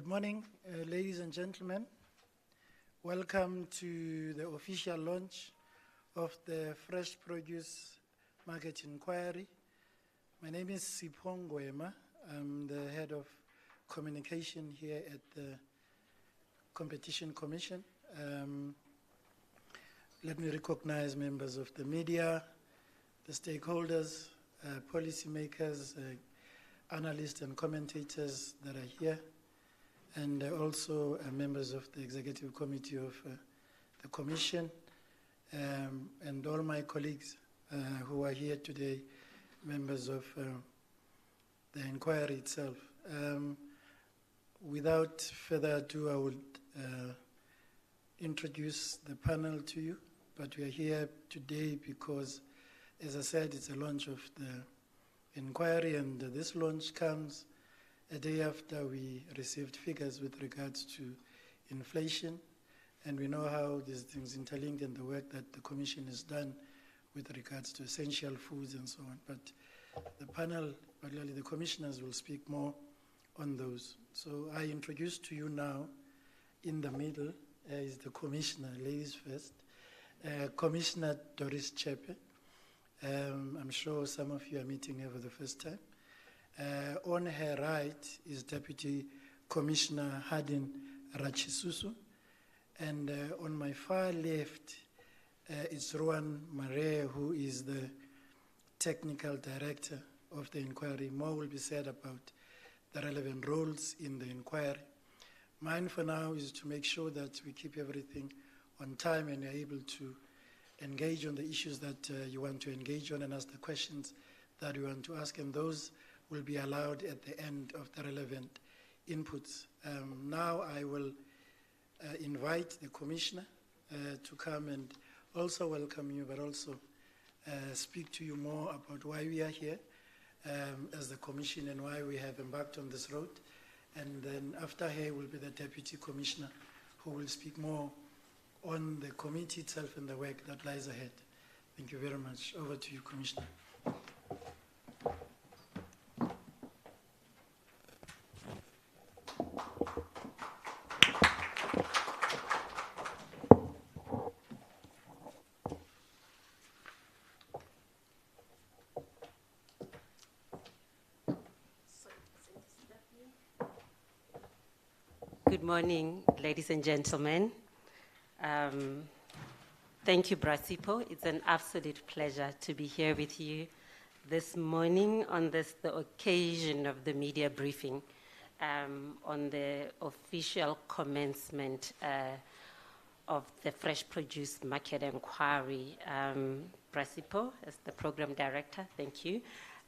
Good morning, ladies and gentlemen. Welcome to the official launch of the Fresh Produce Market Inquiry. My name is Sipho Ngwema. I'm the head of communication here at the Competition Commission. Let me recognize members of the media, the stakeholders, policymakers, analysts and commentators that are here, and also members of the Executive Committee of the Commission, and all my colleagues who are here today, members of the inquiry itself. Without further ado, I would introduce the panel to you, but we are here today because, as I said, it's a launch of the inquiry, and this launch comes a day after we received figures with regards to inflation, and we know how these things interlinked and the work that the Commission has done with regards to essential foods and so on. But the panel, particularly the commissioners, will speak more on those. So I introduce to you now, in the middle, is the Commissioner, ladies first, Commissioner Doris Chepe. I'm sure some of you are meeting her for the first time. On her right is Deputy Commissioner Hardin Rachisusu, and on my far left is Rowan Mare, who is the Technical Director of the inquiry. More will be said about the relevant roles in the inquiry. Mine for now is to make sure that we keep everything on time and are able to engage on the issues that you want to engage on and ask the questions that you want to ask, and those will be allowed at the end of the relevant inputs. Now I will invite the Commissioner to come and also welcome you, but also speak to you more about why we are here as the Commission and why we have embarked on this road. And then after her will be the Deputy Commissioner, who will speak more on the committee itself and the work that lies ahead. Thank you very much. Over to you, Commissioner. Good morning, ladies and gentlemen. Thank you, Brasipo. It's an absolute pleasure to be here with you this morning on the occasion of the media briefing on the official commencement of the Fresh Produce Market Inquiry. Brasipo, as the Program Director, thank you.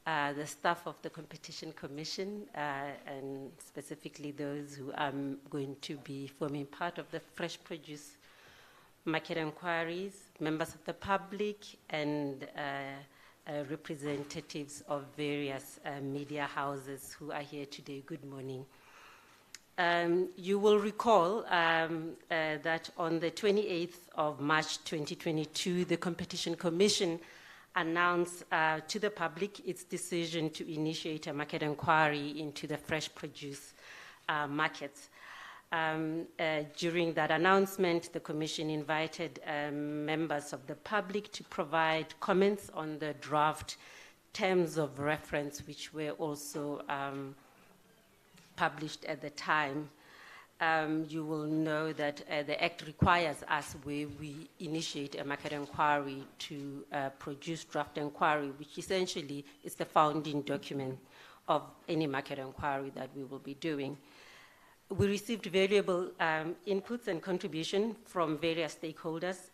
The staff of the Competition Commission, and specifically those who are going to be forming part of the Fresh Produce Market Inquiries, members of the public, and representatives of various media houses who are here today. Good morning. You will recall that on the 28th of March 2022, the Competition Commission announced to the public its decision to initiate a market inquiry into the fresh produce markets. During that announcement, the Commission invited members of the public to provide comments on the draft terms of reference, which were also published at the time. You will know that the Act requires us, where we initiate a market inquiry, to produce draft inquiry, which essentially is the founding document of any market inquiry that we will be doing. We received variable inputs and contribution from various stakeholders,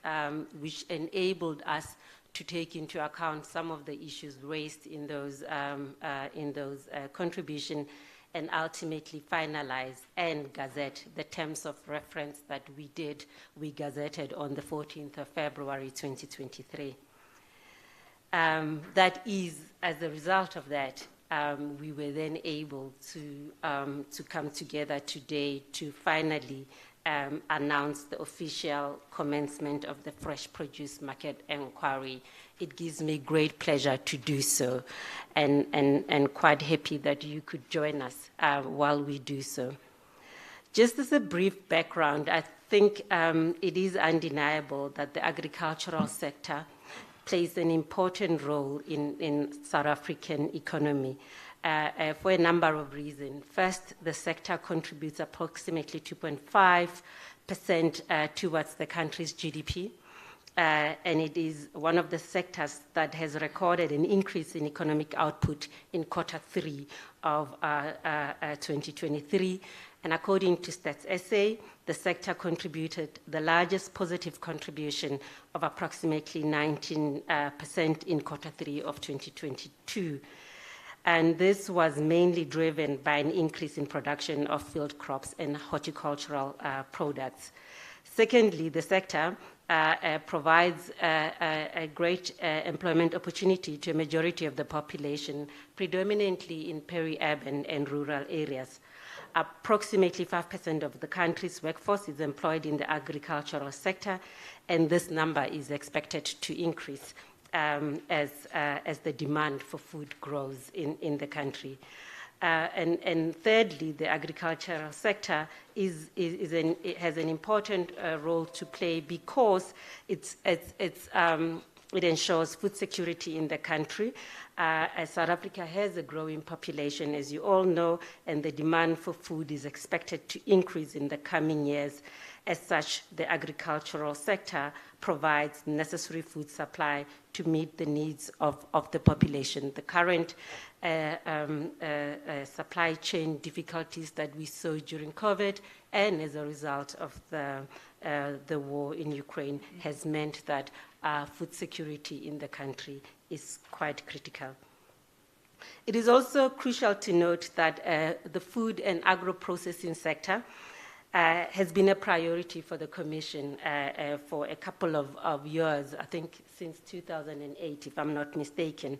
which enabled us to take into account some of the issues raised in those contributions, and ultimately finalize and gazette the terms of reference that we gazetted on the 14th of February 2023. That is, as a result of that, we were then able to come together today to finally announce the official commencement of the Fresh Produce Market Inquiry. It gives me great pleasure to do so, and quite happy that you could join us while we do so. Just as a brief background, I think it is undeniable that the agricultural sector plays an important role in South African economy for a number of reasons. First, the sector contributes approximately 2.5% towards the country's GDP. And it is one of the sectors that has recorded an increase in economic output in Q3 of 2023. And according to Stats SA, the sector contributed the largest positive contribution of approximately 19% in Q3 of 2022. And this was mainly driven by an increase in production of field crops and horticultural products. Secondly, the sector provides a great employment opportunity to a majority of the population, predominantly in peri-urban and rural areas. Approximately 5% of the country's workforce is employed in the agricultural sector, and this number is expected to increase as the demand for food grows in the country. And thirdly, the agricultural sector it has an important role to play because it ensures food security in the country. As South Africa has a growing population, as you all know, and the demand for food is expected to increase in the coming years. As such, the agricultural sector provides necessary food supply to meet the needs of the population. The current supply chain difficulties that we saw during COVID and as a result of the war in Ukraine has meant that food security in the country is quite critical. It is also crucial to note that the food and agro-processing sector has been a priority for the Commission for a couple of years, I think since 2008, if I'm not mistaken.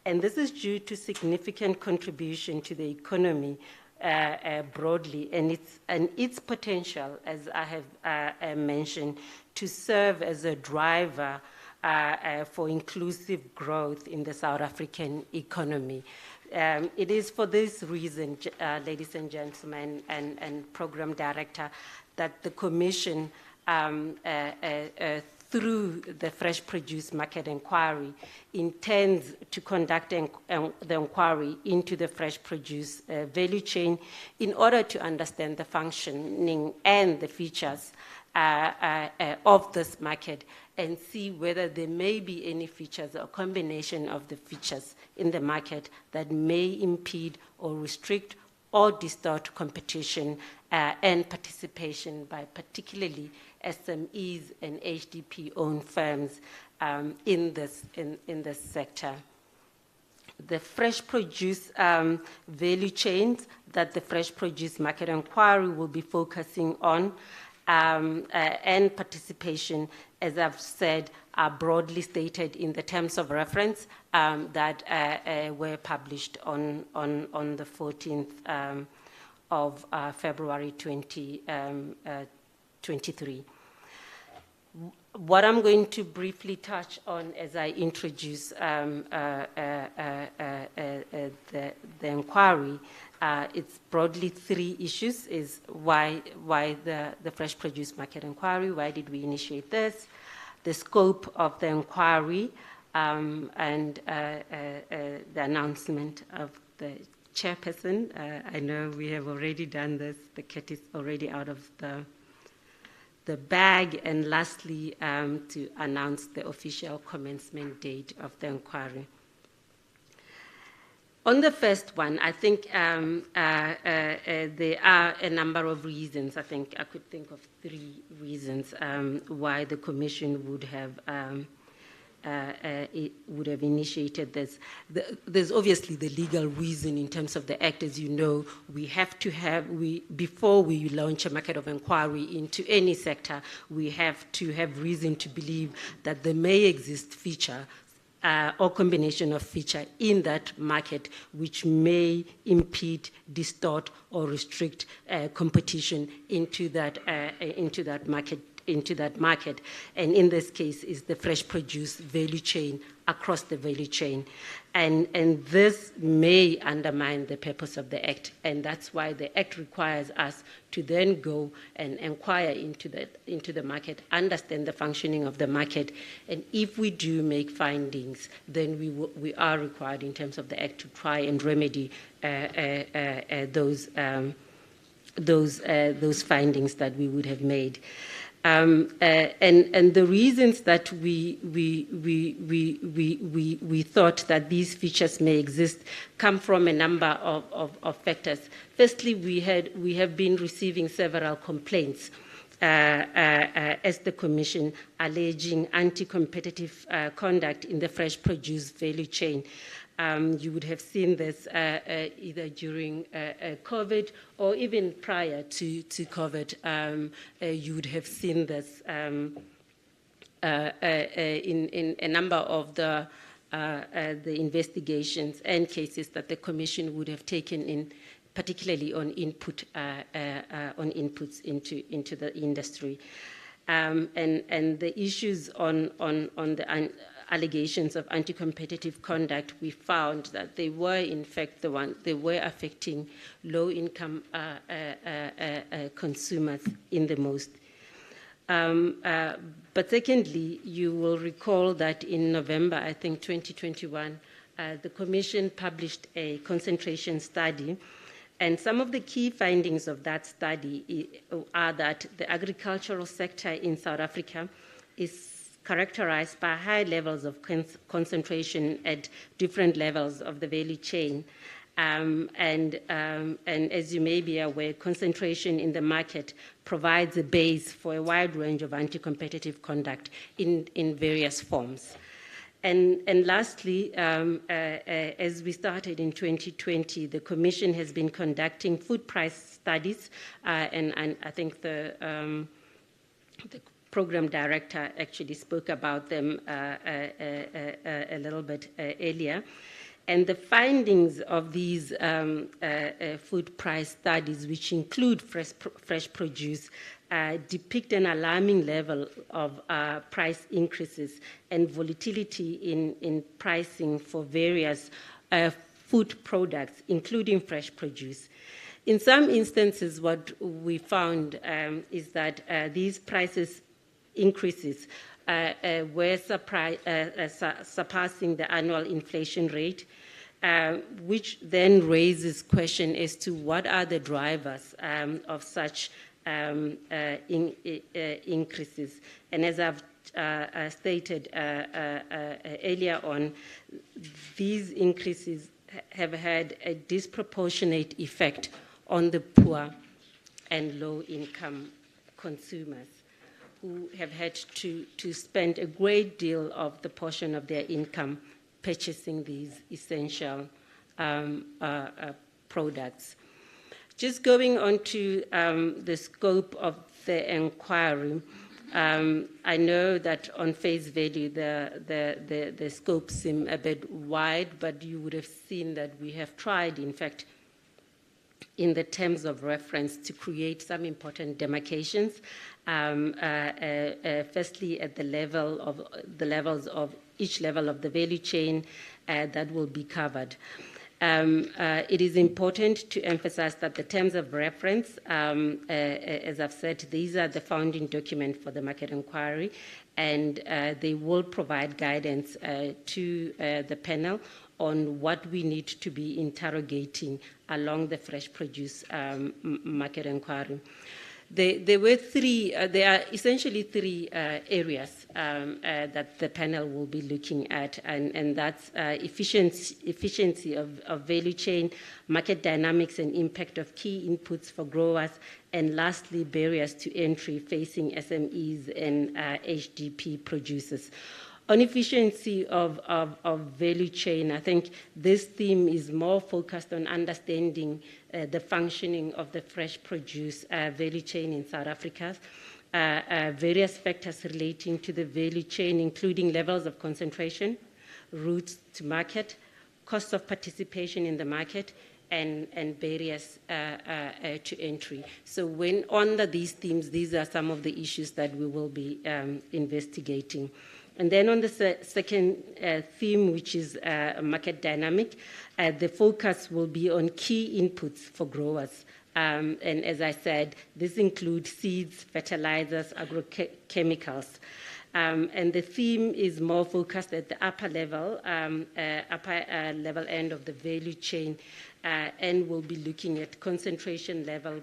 And this is due to significant contribution to the economy broadly and its potential, as I have mentioned, to serve as a driver for inclusive growth in the South African economy. It is for this reason, ladies and gentlemen, and Program Director, that the Commission, through the Fresh Produce Market Inquiry, intends to conduct the inquiry into the fresh produce value chain in order to understand the functioning and the features of this market and see whether there may be any features or combination of the features in the market that may impede or restrict or distort competition and participation by particularly SMEs and HDP-owned firms in this sector. The fresh produce value chains that the Fresh Produce Market Inquiry will be focusing on and participation, as I've said, are broadly stated in the terms of reference that were published on the 14th of February 2023. What I'm going to briefly touch on as I introduce the inquiry, it's broadly three issues: is why the Fresh Produce Market Inquiry, why did we initiate this, the scope of the inquiry, and the announcement of the chairperson. I know we have already done this, the cat is already out of the bag, and lastly, to announce the official commencement date of the inquiry. On the first one, I think there are a number of reasons. I think I could think of three reasons why the Commission would have initiated this. There's obviously the legal reason in terms of the Act. As you know, we have to have, before we launch a market of inquiry into any sector, we have to have reason to believe that there may exist feature or combination of feature in that market which may impede, distort, or restrict competition into that market into that market. And in this case is the fresh produce value chain, across the value chain. And this may undermine the purpose of the Act. And that's why the Act requires us to then go and inquire into the market, understand the functioning of the market. And if we do make findings, then we are required in terms of the Act to try and remedy those findings that we would have made. And the reasons that we thought that these features may exist come from a number of factors. Firstly, we have been receiving several complaints as the Commission alleging anti-competitive conduct in the fresh produce value chain. You would have seen this either during COVID or even prior to COVID. You would have seen this in a number of the investigations and cases that the Commission would have taken in, particularly on inputs into the industry. And the issues on the allegations of anti-competitive conduct, we found that they were in fact they were affecting low-income consumers in the most. But secondly, you will recall that in November, I think 2021, the Commission published a concentration study. And some of the key findings of that study are that the agricultural sector in South Africa is characterized by high levels of concentration at different levels of the value chain. And as you may be aware, concentration in the market provides a base for a wide range of anti-competitive conduct in various forms. And lastly, as we started in 2020, the Commission has been conducting food price studies, and I think the Program Director actually spoke about them a little bit earlier. And the findings of these food price studies, which include fresh produce, depict an alarming level of price increases and volatility in pricing for various food products, including fresh produce. In some instances, what we found is that these prices increases were surpassing the annual inflation rate, which then raises question as to what are the drivers of such increases. And as I've stated earlier on, these increases have had a disproportionate effect on the poor and low-income consumers, who have had to spend a great deal of the portion of their income purchasing these essential products. Just going on to the scope of the inquiry, I know that on face value the scope seems a bit wide, but you would have seen that we have tried, in fact, in the terms of reference, to create some important demarcations. Firstly, at the levels of each level of the value chain that will be covered. It is important to emphasize that the terms of reference, as I've said, these are the founding document for the market inquiry, and they will provide guidance to the panel on what we need to be interrogating along the fresh produce market inquiry. There are essentially three areas that the panel will be looking at, and that's efficiency of value chain, market dynamics and impact of key inputs for growers, and lastly, barriers to entry facing SMEs and HDP producers. On efficiency of value chain, I think this theme is more focused on understanding the functioning of the fresh produce value chain in South Africa, various factors relating to the value chain, including levels of concentration, routes to market, cost of participation in the market, and barriers to entry. So when under these themes, these are some of the issues that we will be investigating. And then on the second theme, which is market dynamic, the focus will be on key inputs for growers. And as I said, this includes seeds, fertilizers, agrochemicals. And the theme is more focused at the upper level end of the value chain, and we'll be looking at concentration level,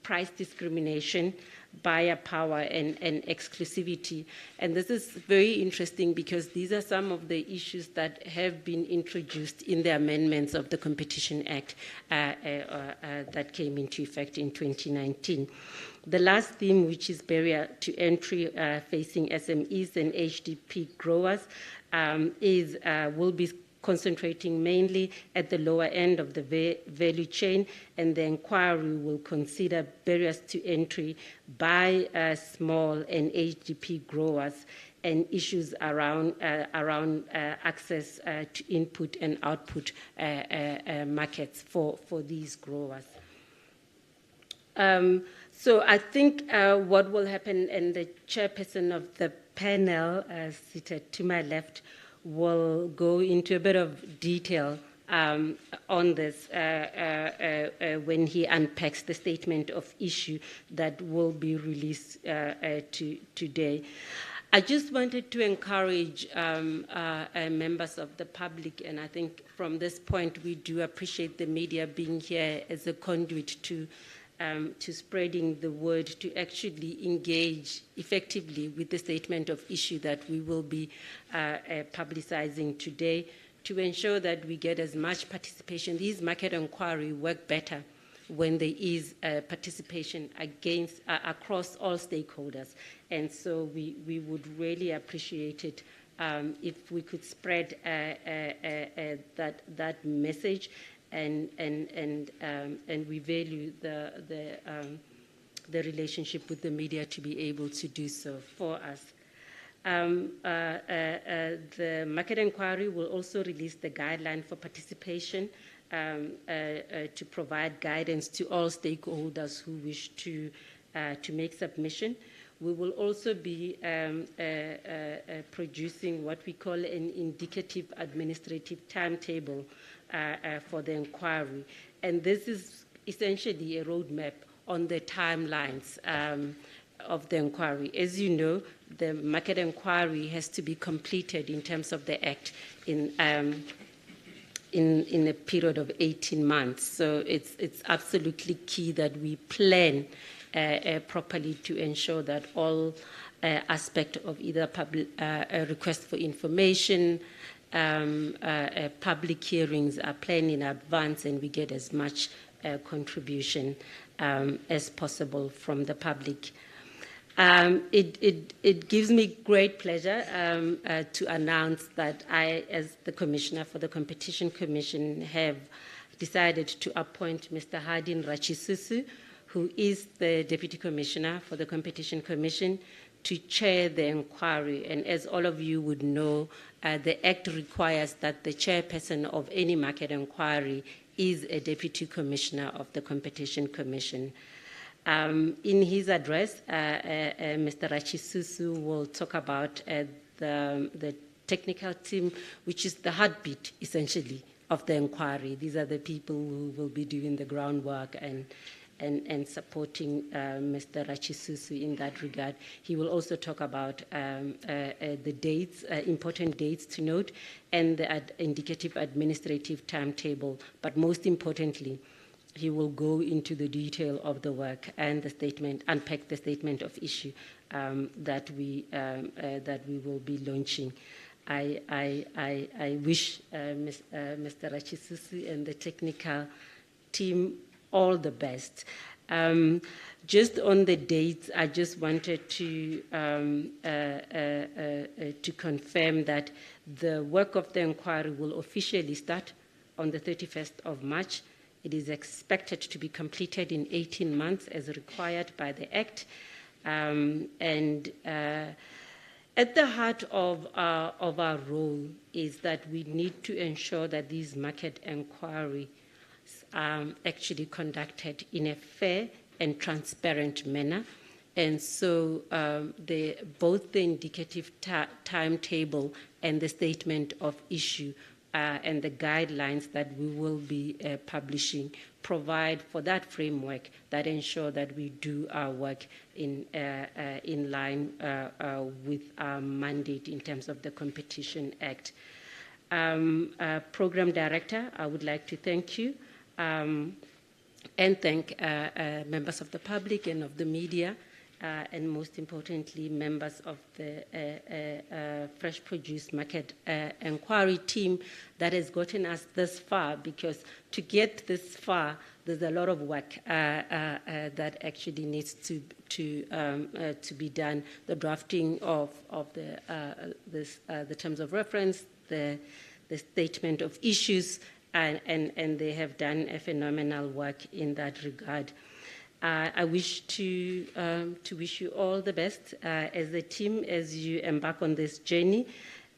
price discrimination, buyer power, and exclusivity. And this is very interesting because these are some of the issues that have been introduced in the amendments of the Competition Act that came into effect in 2019. The last theme, which is barrier to entry facing SMEs and HDP growers, will be concentrating mainly at the lower end of the value chain, and the inquiry will consider barriers to entry by small and HDP growers and issues around access to input and output markets for these growers. So I think what will happen, and the chairperson of the panel seated to my left will go into a bit of detail on this when he unpacks the statement of issue that will be released today. I just wanted to encourage members of the public, and I think from this point we do appreciate the media being here as a conduit to spreading the word, to actually engage effectively with the statement of issue that we will be publicizing today, to ensure that we get as much participation. These market inquiry work better when there is participation across all stakeholders. And so we would really appreciate it if we could spread that message. And we value the relationship with the media to be able to do so for us. The market inquiry will also release the guideline for participation to provide guidance to all stakeholders who wish to make submission. We will also be producing what we call an indicative administrative timetable for the inquiry. And this is essentially a roadmap on the timelines of the inquiry. As you know, the market inquiry has to be completed in terms of the Act in a period of 18 months. So it's absolutely key that we plan properly to ensure that all aspects of either public request for information, public hearings are planned in advance, and we get as much contribution as possible from the public. It gives me great pleasure to announce that I, as the Commissioner for the Competition Commission, have decided to appoint Mr. Hardin Rachisusu, who is the Deputy Commissioner for the Competition Commission, to chair the inquiry. And as all of you would know, the Act requires that the chairperson of any market inquiry is a Deputy Commissioner of the Competition Commission. In his address, Mr. Rachisusu will talk about the technical team, which is the heartbeat, essentially, of the inquiry. These are the people who will be doing the groundwork and supporting Mr. Rachisusu in that regard. He will also talk about the dates, important dates to note, and the indicative administrative timetable. But most importantly, he will go into the detail of the work and the statement, unpack the statement of issue that we will be launching. I wish Mr. Rachisusu and the technical team all the best. Just on the dates, I just wanted to confirm that the work of the inquiry will officially start on the 31st of March. It is expected to be completed in 18 months as required by the Act. At the heart of our role is that we need to ensure that these market inquiries actually conducted in a fair and transparent manner. And so both the indicative timetable and the statement of issue and the guidelines that we will be publishing provide for that framework that ensure that we do our work in line with our mandate in terms of the Competition Act. Program Director, I would like to thank you and thank members of the public and of the media, and most importantly, members of the Fresh Produce Market Inquiry team that has gotten us this far, because to get this far, there's a lot of work that actually needs to be done. The drafting of the terms of reference, the statement of issues, and they have done a phenomenal work in that regard. I wish to wish you all the best as a team as you embark on this journey,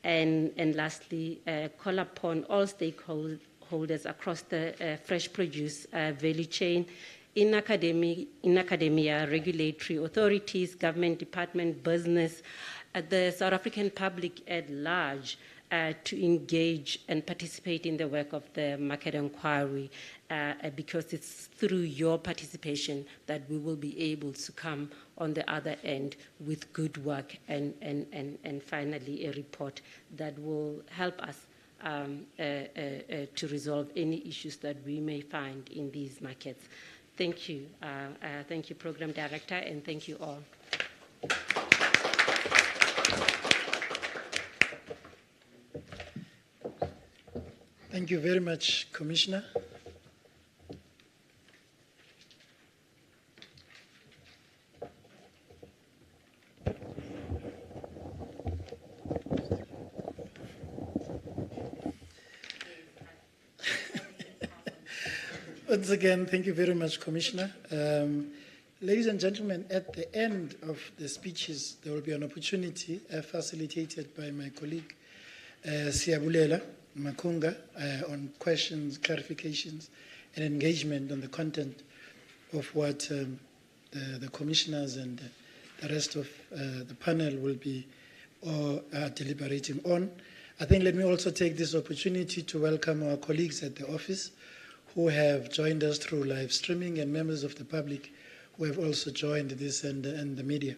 and lastly, call upon all stakeholders across the fresh produce value chain, in academia, regulatory authorities, government department, business, the South African public at large, to engage and participate in the work of the market inquiry, because it's through your participation that we will be able to come on the other end with good work and finally a report that will help us to resolve any issues that we may find in these markets. Thank you. Thank you, Program Director, and thank you all. Thank you very much, Commissioner. Once again, thank you very much, Commissioner. Ladies and gentlemen, at the end of the speeches, there will be an opportunity facilitated by my colleague, Siyabulela Makunga, on questions, clarifications, and engagement on the content of what the commissioners and the rest of the panel will be deliberating on. I think let me also take this opportunity to welcome our colleagues at the office who have joined us through live streaming, and members of the public who have also joined this, and the media.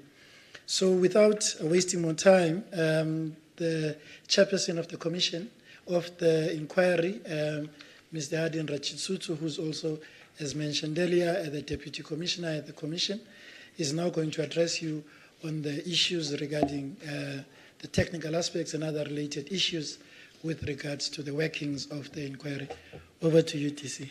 So without wasting more time, the chairperson of the commission of the inquiry, Mr. Adin Rachitsutu, who's also, as mentioned earlier, the Deputy Commissioner at the Commission, is now going to address you on the issues regarding the technical aspects and other related issues with regards to the workings of the inquiry. Over to you, TC.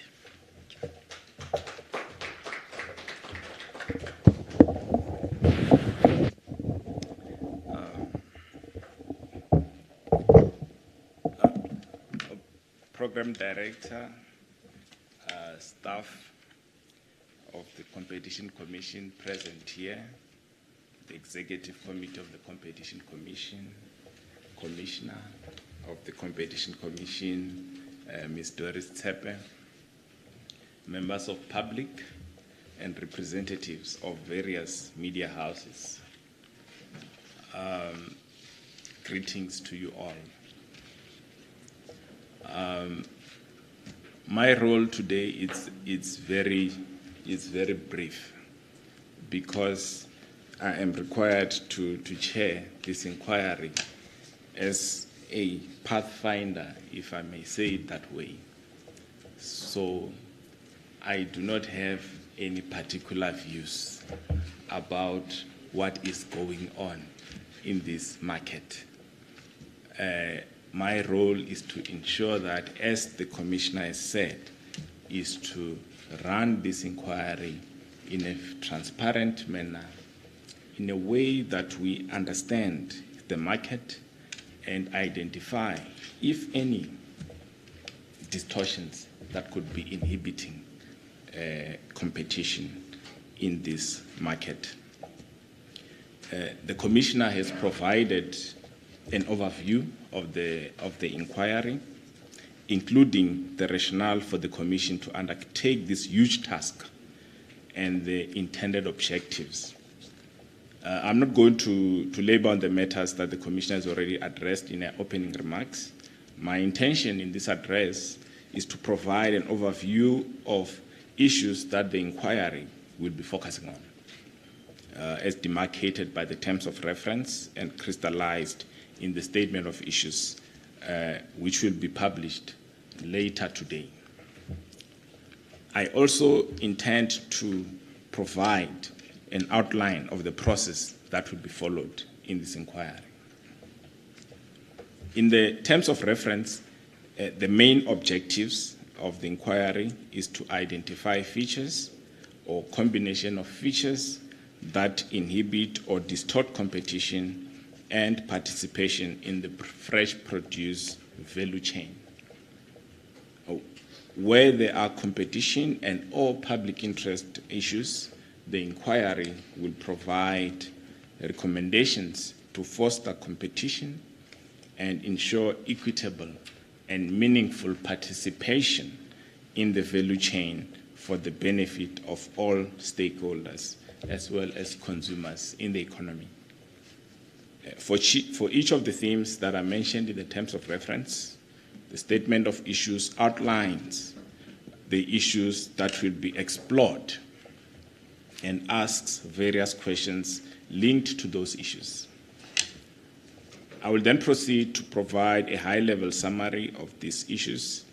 Program Director, staff of the Competition Commission present here, the Executive Committee of the Competition Commission, Commissioner of the Competition Commission, Ms. Doris Tsepe, members of public and representatives of various media houses. Greetings to you all. My role today is very brief, because I am required to chair this inquiry as a pathfinder, if I may say it that way. So I do not have any particular views about what is going on in this market. My role is to ensure that, as the Commissioner has said, is to run this inquiry in a transparent manner, in a way that we understand the market and identify, if any, distortions that could be inhibiting competition in this market. The Commissioner has provided an overview of the inquiry including the rationale for the Commission to undertake this huge task and the intended objectives. I'm not going to labor on the matters that the Commissioner has already addressed in her opening remarks. My intention in this address is to provide an overview of issues that the inquiry will be focusing on, as demarcated by the terms of reference and crystallized in the statement of issues, which will be published later today. I also intend to provide an outline of the process that will be followed in this inquiry. In the terms of reference, the main objectives of the inquiry is to identify features or combination of features that inhibit or distort competition and participation in the fresh produce value chain. Where there are competition and or public interest issues, the inquiry will provide recommendations to foster competition and ensure equitable and meaningful participation in the value chain for the benefit of all stakeholders as well as consumers in the economy. For each of the themes that are mentioned in the terms of reference, the statement of issues outlines the issues that will be explored and asks various questions linked to those issues. I will then proceed to provide a high-level summary of these issues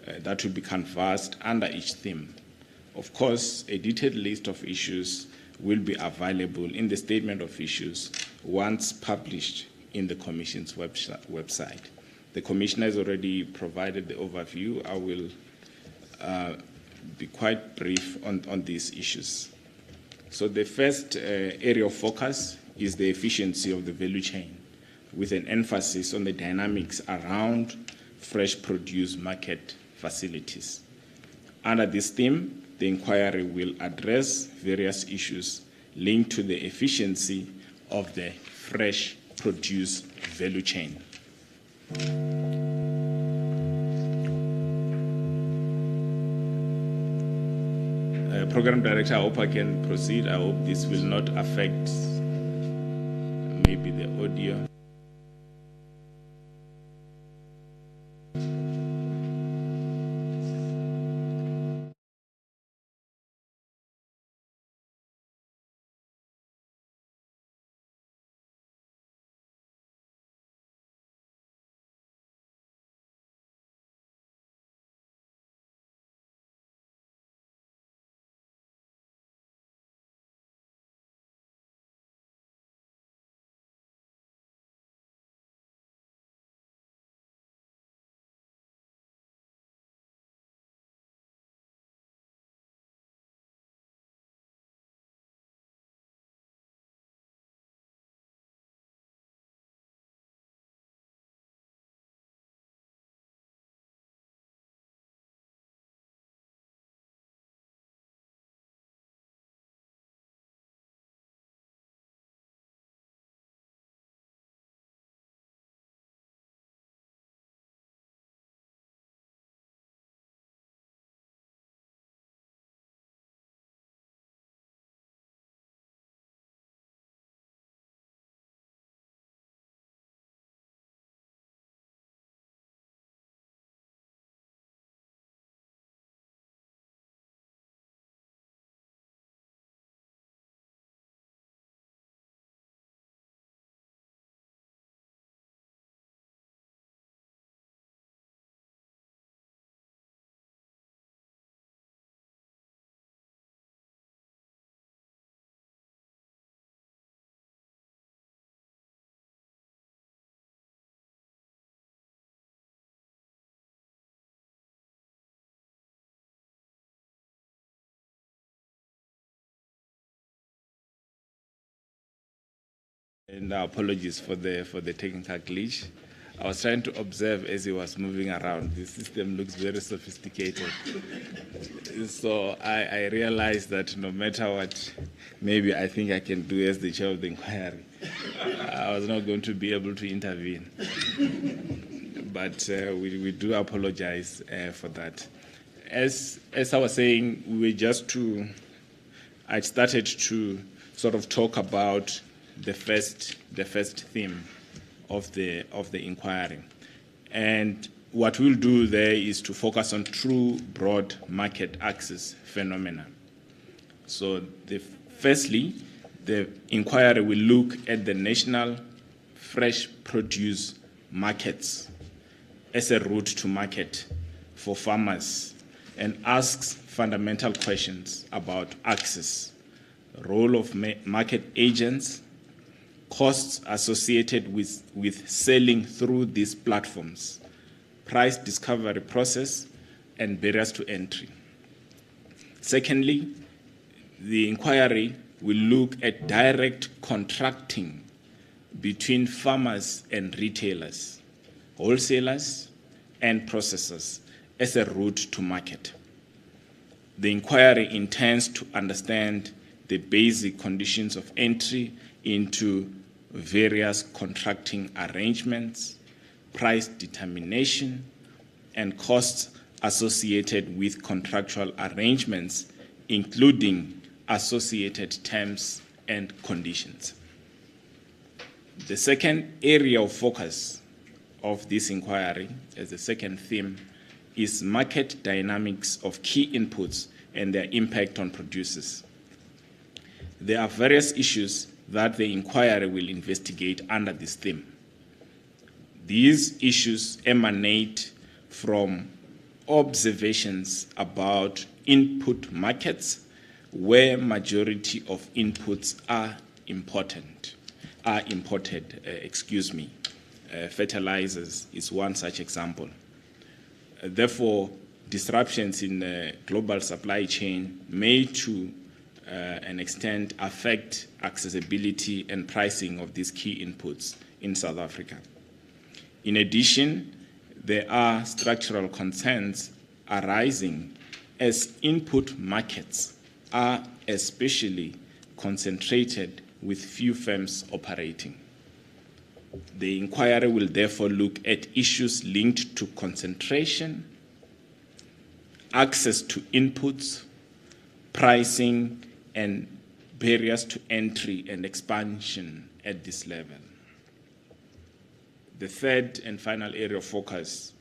that will be canvassed under each theme. Of course, a detailed list of issues will be available in the statement of issues once published in the Commission's website. The Commissioner has already provided the overview. I will be quite brief on these issues. So the first area of focus is the efficiency of the value chain, with an emphasis on the dynamics around fresh produce market facilities. Under this theme, the inquiry will address various issues linked to the efficiency of the fresh produce value chain. Program Director, I hope I can proceed. I hope this will not affect maybe the audio. And apologies for the technical glitch. I was trying to observe as he was moving around. The system looks very sophisticated. So I realized that no matter what, maybe I think I can do as the chair of the inquiry, I was not going to be able to intervene. but we do apologize for that. As I was saying, I started to sort of talk about the first theme of the inquiry. And what we'll do there is to focus on true broad market access phenomena. So firstly, the inquiry will look at the national fresh produce markets as a route to market for farmers and asks fundamental questions about access, role of market agents, costs associated with selling through these platforms, price discovery process, and barriers to entry. Secondly, the inquiry will look at direct contracting between farmers and retailers, wholesalers, and processors as a route to market. The inquiry intends to understand the basic conditions of entry into various contracting arrangements, price determination, and costs associated with contractual arrangements, including associated terms and conditions. The second area of focus of this inquiry, as the second theme, is market dynamics of key inputs and their impact on producers. There are various issues that the inquiry will investigate under this theme. These issues emanate from observations about input markets where majority of inputs are imported. Fertilizers is one such example. Therefore, disruptions in the global supply chain may to an extent affect accessibility and pricing of these key inputs in South Africa. In addition, there are structural concerns arising as input markets are especially concentrated with few firms operating. The inquiry will therefore look at issues linked to concentration, access to inputs, pricing, and barriers to entry and expansion at this level. The third and final area of focus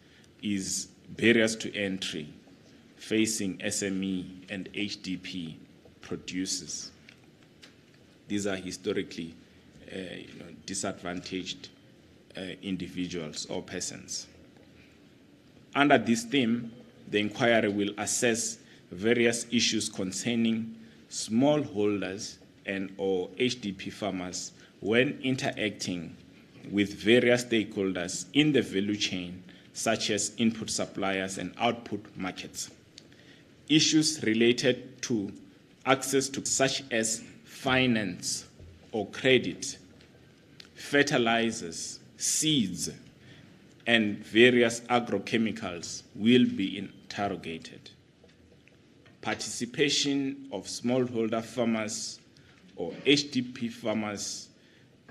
is barriers to entry facing SME and HDP producers. These are historically disadvantaged individuals or persons. Under this theme, the inquiry will assess various issues concerning smallholders and or HDP farmers when interacting with various stakeholders in the value chain, such as input suppliers and output markets. Issues related to access to such as finance or credit, fertilizers, seeds, and various agrochemicals will be interrogated. Participation of smallholder farmers or HDP farmers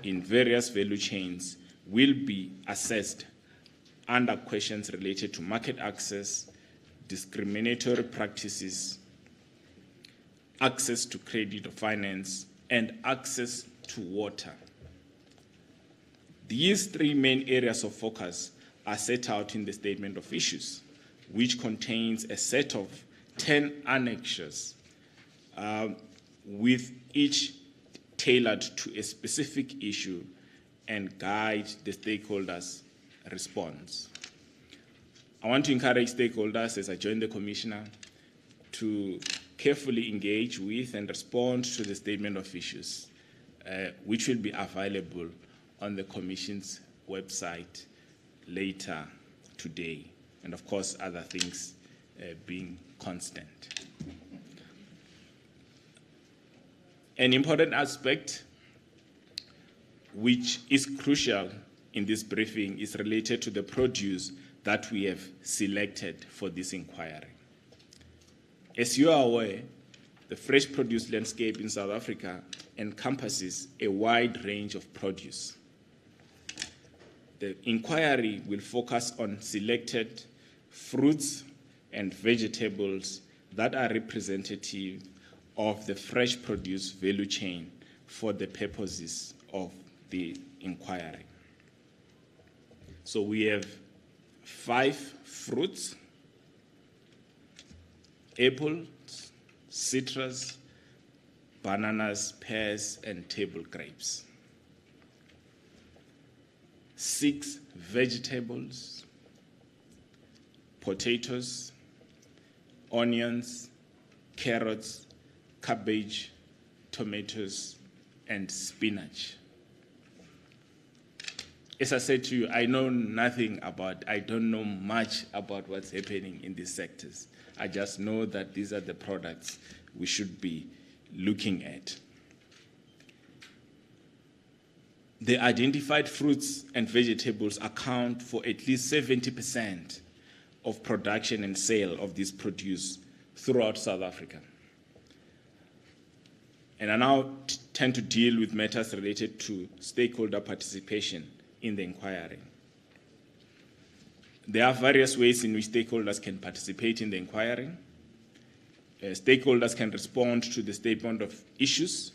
in various value chains will be assessed under questions related to market access, discriminatory practices, access to credit or finance, and access to water. These three main areas of focus are set out in the Statement of Issues, which contains a set of 10 annexures, with each tailored to a specific issue and guide the stakeholders' response. I want to encourage stakeholders, as I join the Commissioner, to carefully engage with and respond to the Statement of Issues, which will be available on the Commission's website later today, and of course other things being constant. An important aspect which is crucial in this briefing is related to the produce that we have selected for this inquiry. As you are aware, the fresh produce landscape in South Africa encompasses a wide range of produce. The inquiry will focus on selected fruits and vegetables that are representative of the fresh produce value chain for the purposes of the inquiry. So we have 5 fruits: apples, citrus, bananas, pears, and table grapes. 6 vegetables: potatoes, onions, carrots, cabbage, tomatoes, and spinach. As I said to you, I don't know much about what's happening in these sectors. I just know that these are the products we should be looking at. The identified fruits and vegetables account for at least 70% of production and sale of this produce throughout South Africa. And I now tend to deal with matters related to stakeholder participation in the inquiry. There are various ways in which stakeholders can participate in the inquiry. Stakeholders can respond to the statement of issues,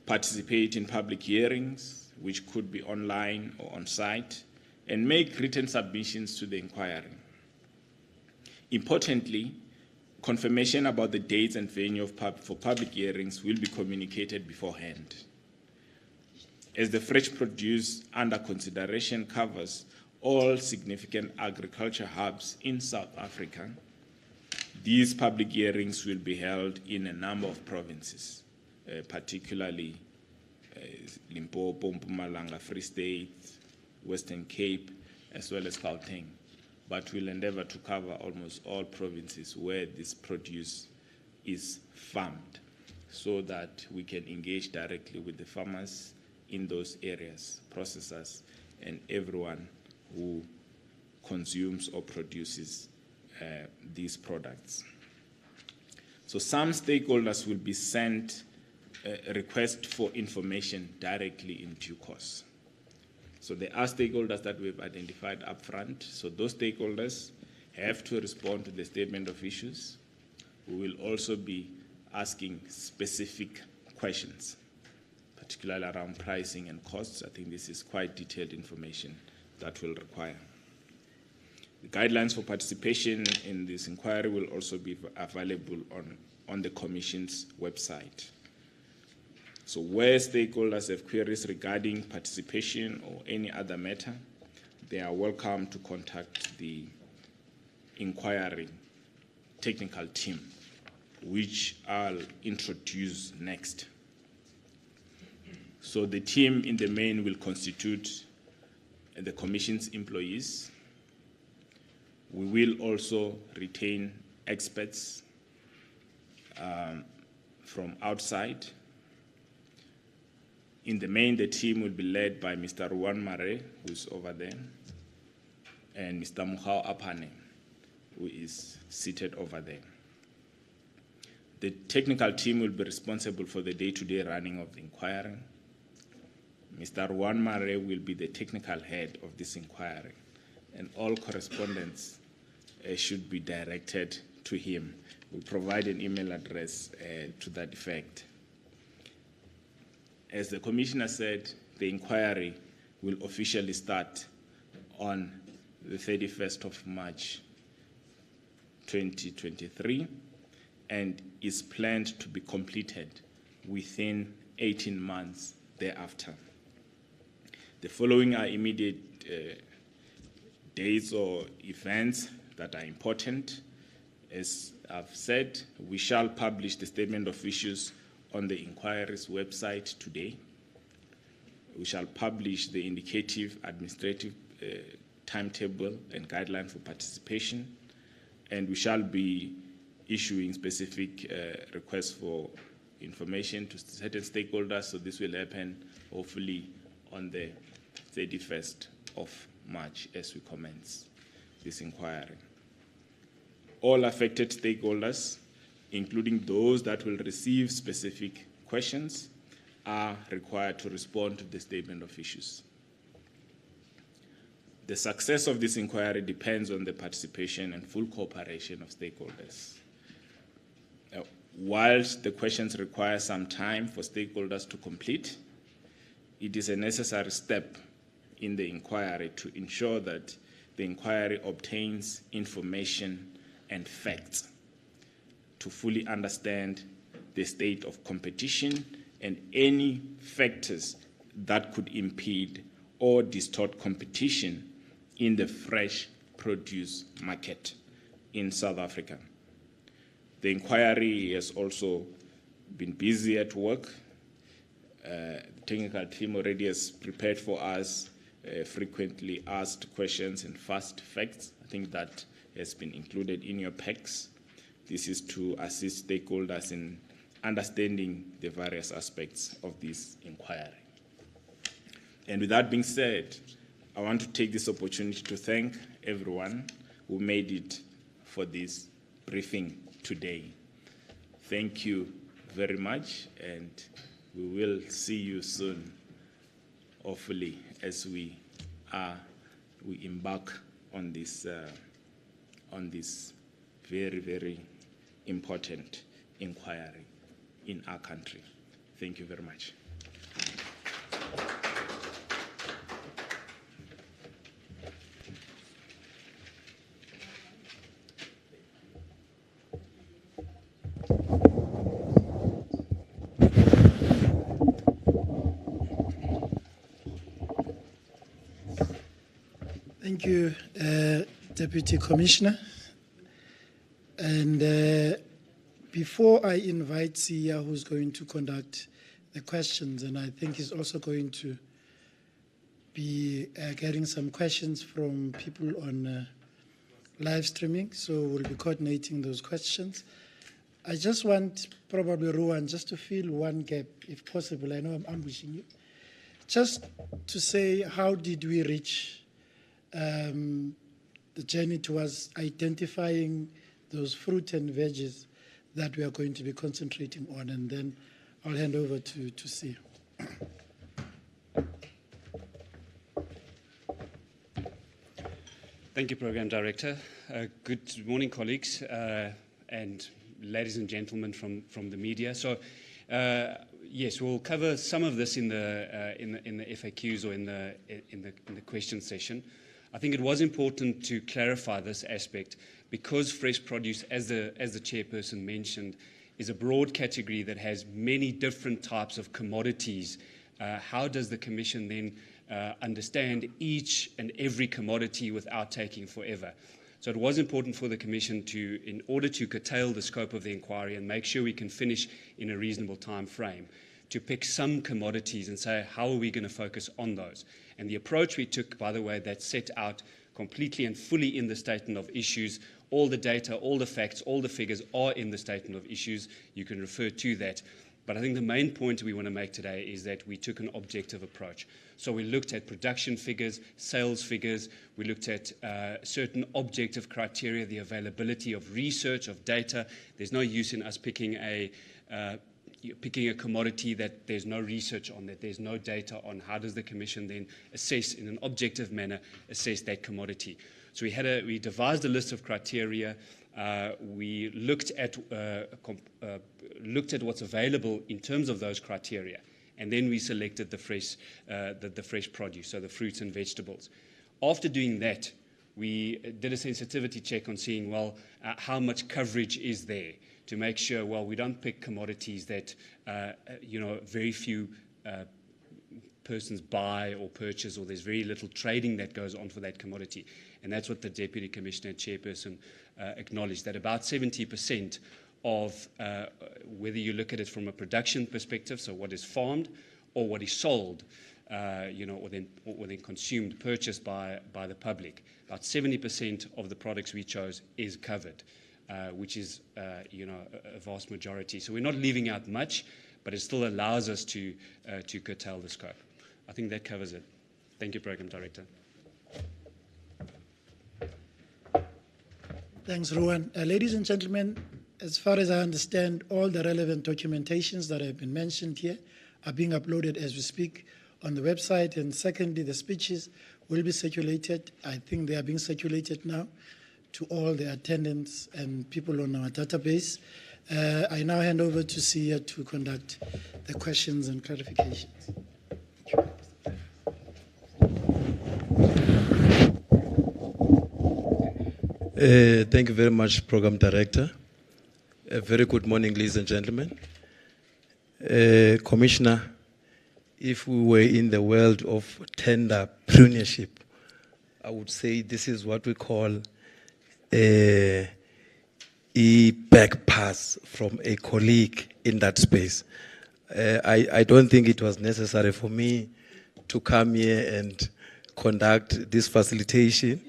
participate in public hearings, which could be online or on-site, and make written submissions to the inquiry. Importantly, confirmation about the dates and venue for public hearings will be communicated beforehand. As the fresh produce under consideration covers all significant agriculture hubs in South Africa, these public hearings will be held in a number of provinces, particularly Limpopo, Mpumalanga, Free State, Western Cape, as well as Gauteng. But we'll endeavor to cover almost all provinces where this produce is farmed, so that we can engage directly with the farmers in those areas, processors, and everyone who consumes or produces these products. So some stakeholders will be sent a request for information directly in due course. So there are stakeholders that we've identified up front. So those stakeholders have to respond to the statement of issues. We will also be asking specific questions, particularly around pricing and costs. I think this is quite detailed information that will require. The guidelines for participation in this inquiry will also be available on the Commission's website. So where stakeholders have queries regarding participation or any other matter, they are welcome to contact the inquiry technical team, which I'll introduce next. So the team in the main will constitute the Commission's employees. We will also retain experts from outside. In the main, the team will be led by Mr. Ruan Mare, who is over there, and Mr. Muhao Apane, who is seated over there. The technical team will be responsible for the day-to-day running of the inquiry. Mr. Ruan Mare will be the technical head of this inquiry, and all correspondence should be directed to him. We'll provide an email address to that effect. As the Commissioner said, the inquiry will officially start on the 31st of March 2023 and is planned to be completed within 18 months thereafter. The following are immediate dates or events that are important. As I've said, we shall publish the statement of issues on the inquiry's website today. We shall publish the indicative administrative timetable and guideline for participation, and we shall be issuing specific requests for information to certain stakeholders. So this will happen hopefully on the 31st of March as we commence this inquiry. All affected stakeholders, including those that will receive specific questions, are required to respond to the statement of issues. The success of this inquiry depends on the participation and full cooperation of stakeholders. Whilst the questions require some time for stakeholders to complete, it is a necessary step in the inquiry to ensure that the inquiry obtains information and facts to fully understand the state of competition and any factors that could impede or distort competition in the fresh produce market in South Africa. The inquiry has also been busy at work. The technical team already has prepared for us frequently asked questions and fast facts. I think that has been included in your packs. This is to assist stakeholders in understanding the various aspects of this inquiry. And with that being said, I want to take this opportunity to thank everyone who made it for this briefing today. Thank you very much, and we will see you soon, hopefully, as we embark on this very, very important inquiry in our country. Thank you very much. Thank you, Deputy Commissioner. And before I invite Sia, who's going to conduct the questions, and I think he's also going to be getting some questions from people on live streaming, so we'll be coordinating those questions. I just want probably Ruan just to fill one gap, if possible. I know I'm ambushing you. Just to say, how did we reach the journey towards identifying those fruit and veggies that we are going to be concentrating on, and then I'll hand over to Sia. Thank you, Program Director. Good morning, colleagues, and ladies and gentlemen from the media. So, yes, we'll cover some of this in the FAQs or in the question session. I think it was important to clarify this aspect because fresh produce, as the chairperson mentioned, is a broad category that has many different types of commodities. How does the Commission then understand each and every commodity without taking forever? So it was important for the Commission to, in order to curtail the scope of the inquiry and make sure we can finish in a reasonable time frame, to pick some commodities and say, how are we going to focus on those? And the approach we took, by the way, that set out completely and fully in the statement of issues. All the data, all the facts, all the figures are in the statement of issues. You can refer to that. But I think the main point we want to make today is that we took an objective approach. So we looked at production figures, sales figures. We looked at certain objective criteria, the availability of research, of data. There's no use in us picking a commodity that there's no research on, that there's no data on. How does the Commission then assess, in an objective manner, assess that commodity? So we devised a list of criteria. We looked at what's available in terms of those criteria, and then we selected the fresh produce, so the fruits and vegetables. After doing that, we did a sensitivity check on seeing, well, how much coverage is there, to make sure, well, we don't pick commodities that very few persons buy or purchase, or there's very little trading that goes on for that commodity. And that's what the Deputy Commissioner and Chairperson acknowledged, that about 70% of, whether you look at it from a production perspective, so what is farmed or what is sold, or then consumed, purchased by the public, about 70% of the products we chose is covered, which is, a vast majority. So we're not leaving out much, but it still allows us to curtail the scope. I think that covers it. Thank you, Program Director. Thanks, Ruan. Ladies and gentlemen, as far as I understand, all the relevant documentations that have been mentioned here are being uploaded as we speak on the website. And secondly, the speeches will be circulated. I think they are being circulated now to all the attendants and people on our database. I now hand over to Sia to conduct the questions and clarifications. Thank you very much, Program Director. A very good morning, ladies and gentlemen. Commissioner, if we were in the world of tenderpreneurship, I would say this is what we call a back pass from a colleague in that space. I don't think it was necessary for me to come here and conduct this facilitation,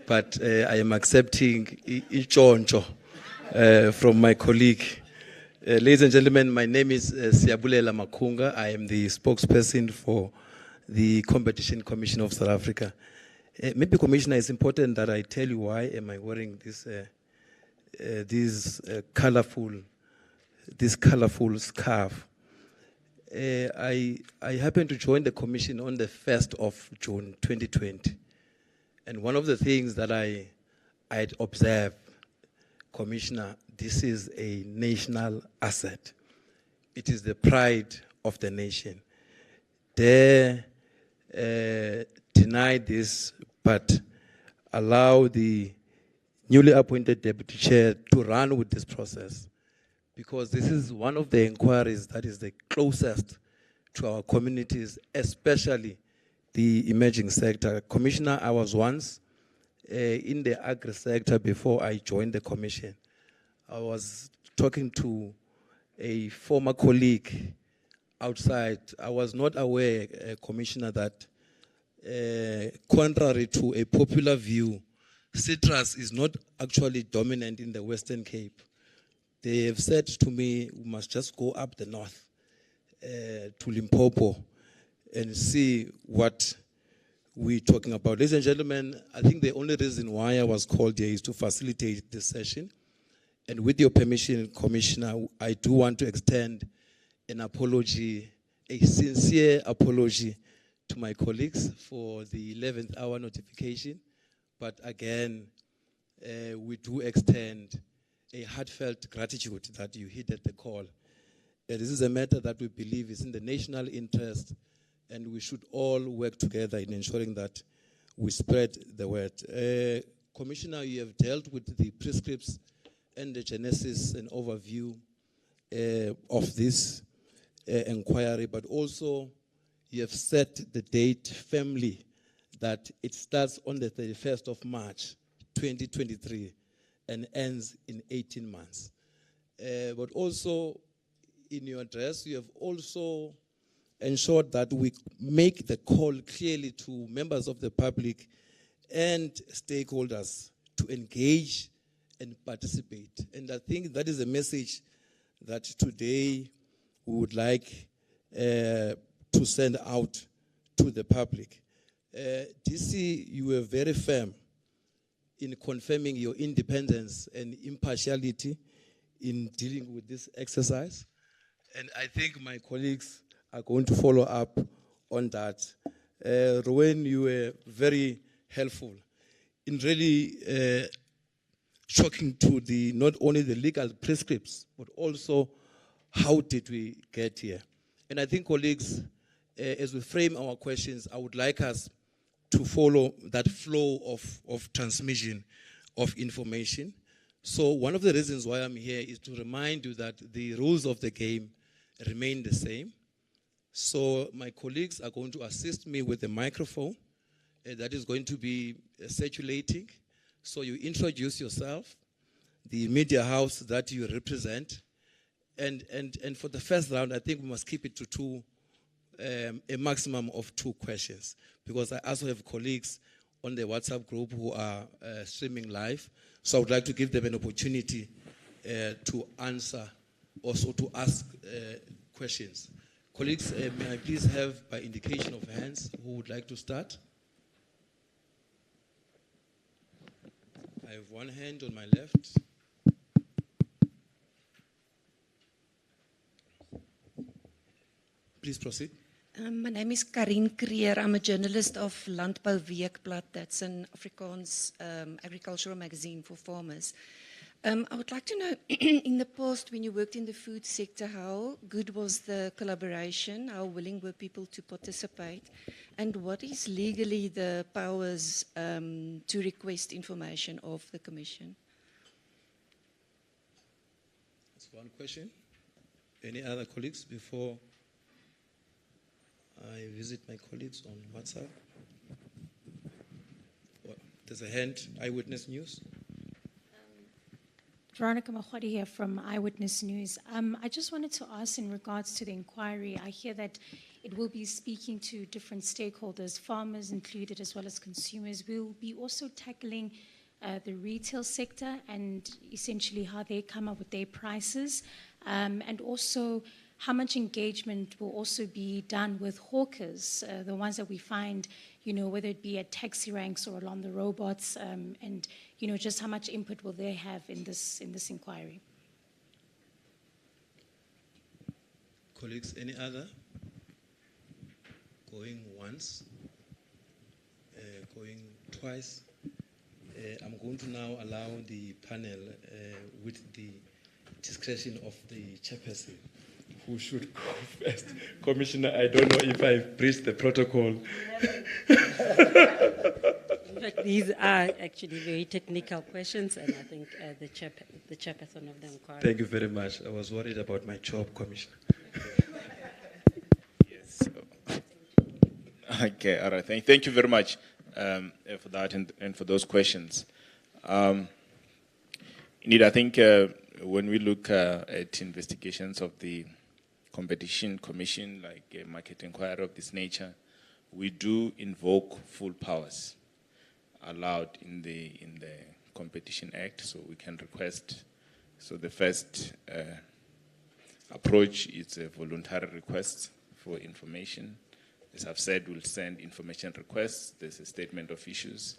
but I am accepting ichoncho from my colleague. Ladies and gentlemen, my name is Siyabulela Makunga. I am the spokesperson for the Competition Commission of South Africa. Maybe, Commissioner, it's important that I tell you why am I wearing this colorful scarf. I happened to join the Commission on the 1st of June 2020. And one of the things that I had observed, Commissioner, this is a national asset. It is the pride of the nation. They deny this, but allow the newly appointed deputy chair to run with this process, because this is one of the inquiries that is the closest to our communities, especially the emerging sector. Commissioner, I was once in the agri sector before I joined the commission. I was talking to a former colleague outside. I was not aware, Commissioner, that contrary to a popular view, citrus is not actually dominant in the Western Cape. They have said to me, we must just go up the north to Limpopo and see what we're talking about. Ladies and gentlemen, I think the only reason why I was called here is to facilitate this session. And with your permission, Commissioner, I do want to extend an apology, a sincere apology to my colleagues for the 11th hour notification. But again, we do extend a heartfelt gratitude that you heeded the call. This is a matter that we believe is in the national interest, and we should all work together in ensuring that we spread the word. Commissioner, you have dealt with the prescripts and the genesis and overview of this inquiry, but also you have set the date firmly that it starts on the 31st of March, 2023, and ends in 18 months. But also, in your address, you have also ensured that we make the call clearly to members of the public and stakeholders to engage and participate. And I think that is a message that today we would like to send out to the public. DC, you were very firm in confirming your independence and impartiality in dealing with this exercise. And I think my colleagues are going to follow up on that. Rowan, you were very helpful in really talking to the not only the legal prescripts, but also how did we get here. And I think, colleagues, as we frame our questions, I would like us to follow that flow of transmission of information. So one of the reasons why I'm here is to remind you that the rules of the game remain the same. So my colleagues are going to assist me with the microphone that is going to be circulating. So you introduce yourself, the media house that you represent, and for the first round, I think we must keep it to a maximum of 2 questions, because I also have colleagues on the WhatsApp group who are streaming live. So I would like to give them an opportunity to answer, also to ask questions. Colleagues, may I please have, by indication of hands, who would like to start? I have one hand on my left. Please proceed. My name is Karin Creer. I'm a journalist of Landbou Weekblad. That's an Afrikaans agricultural magazine for farmers. I would like to know, in the past, when you worked in the food sector, how good was the collaboration? How willing were people to participate? And what is legally the powers to request information of the Commission? That's one question. Any other colleagues before I visit my colleagues on WhatsApp? Well, there's a hand, Eyewitness News. Veronica Makhwadi here from Eyewitness News. I just wanted to ask in regards to the inquiry, I hear that it will be speaking to different stakeholders, farmers included as well as consumers. We'll be also tackling the retail sector and essentially how they come up with their prices, and also how much engagement will also be done with hawkers, the ones that we find, whether it be at taxi ranks or along the robots, and just how much input will they have in this inquiry? Colleagues, any other? Going once, going twice. I'm going to now allow the panel with the discretion of the chairperson. Who should go first? Commissioner, I don't know if I've breached the protocol. In fact, these are actually very technical questions, and I think the chairperson of the inquiry. Thank you very much. I was worried about my job, Commissioner. Yes. Okay, all right. Thank you very much for that and for those questions. Indeed, I think when we look at investigations of the Competition Commission, like a market inquiry of this nature, we do invoke full powers allowed in the Competition Act, so we can request. So the first approach is a voluntary request for information. As I've said, we'll send information requests. There's a statement of issues,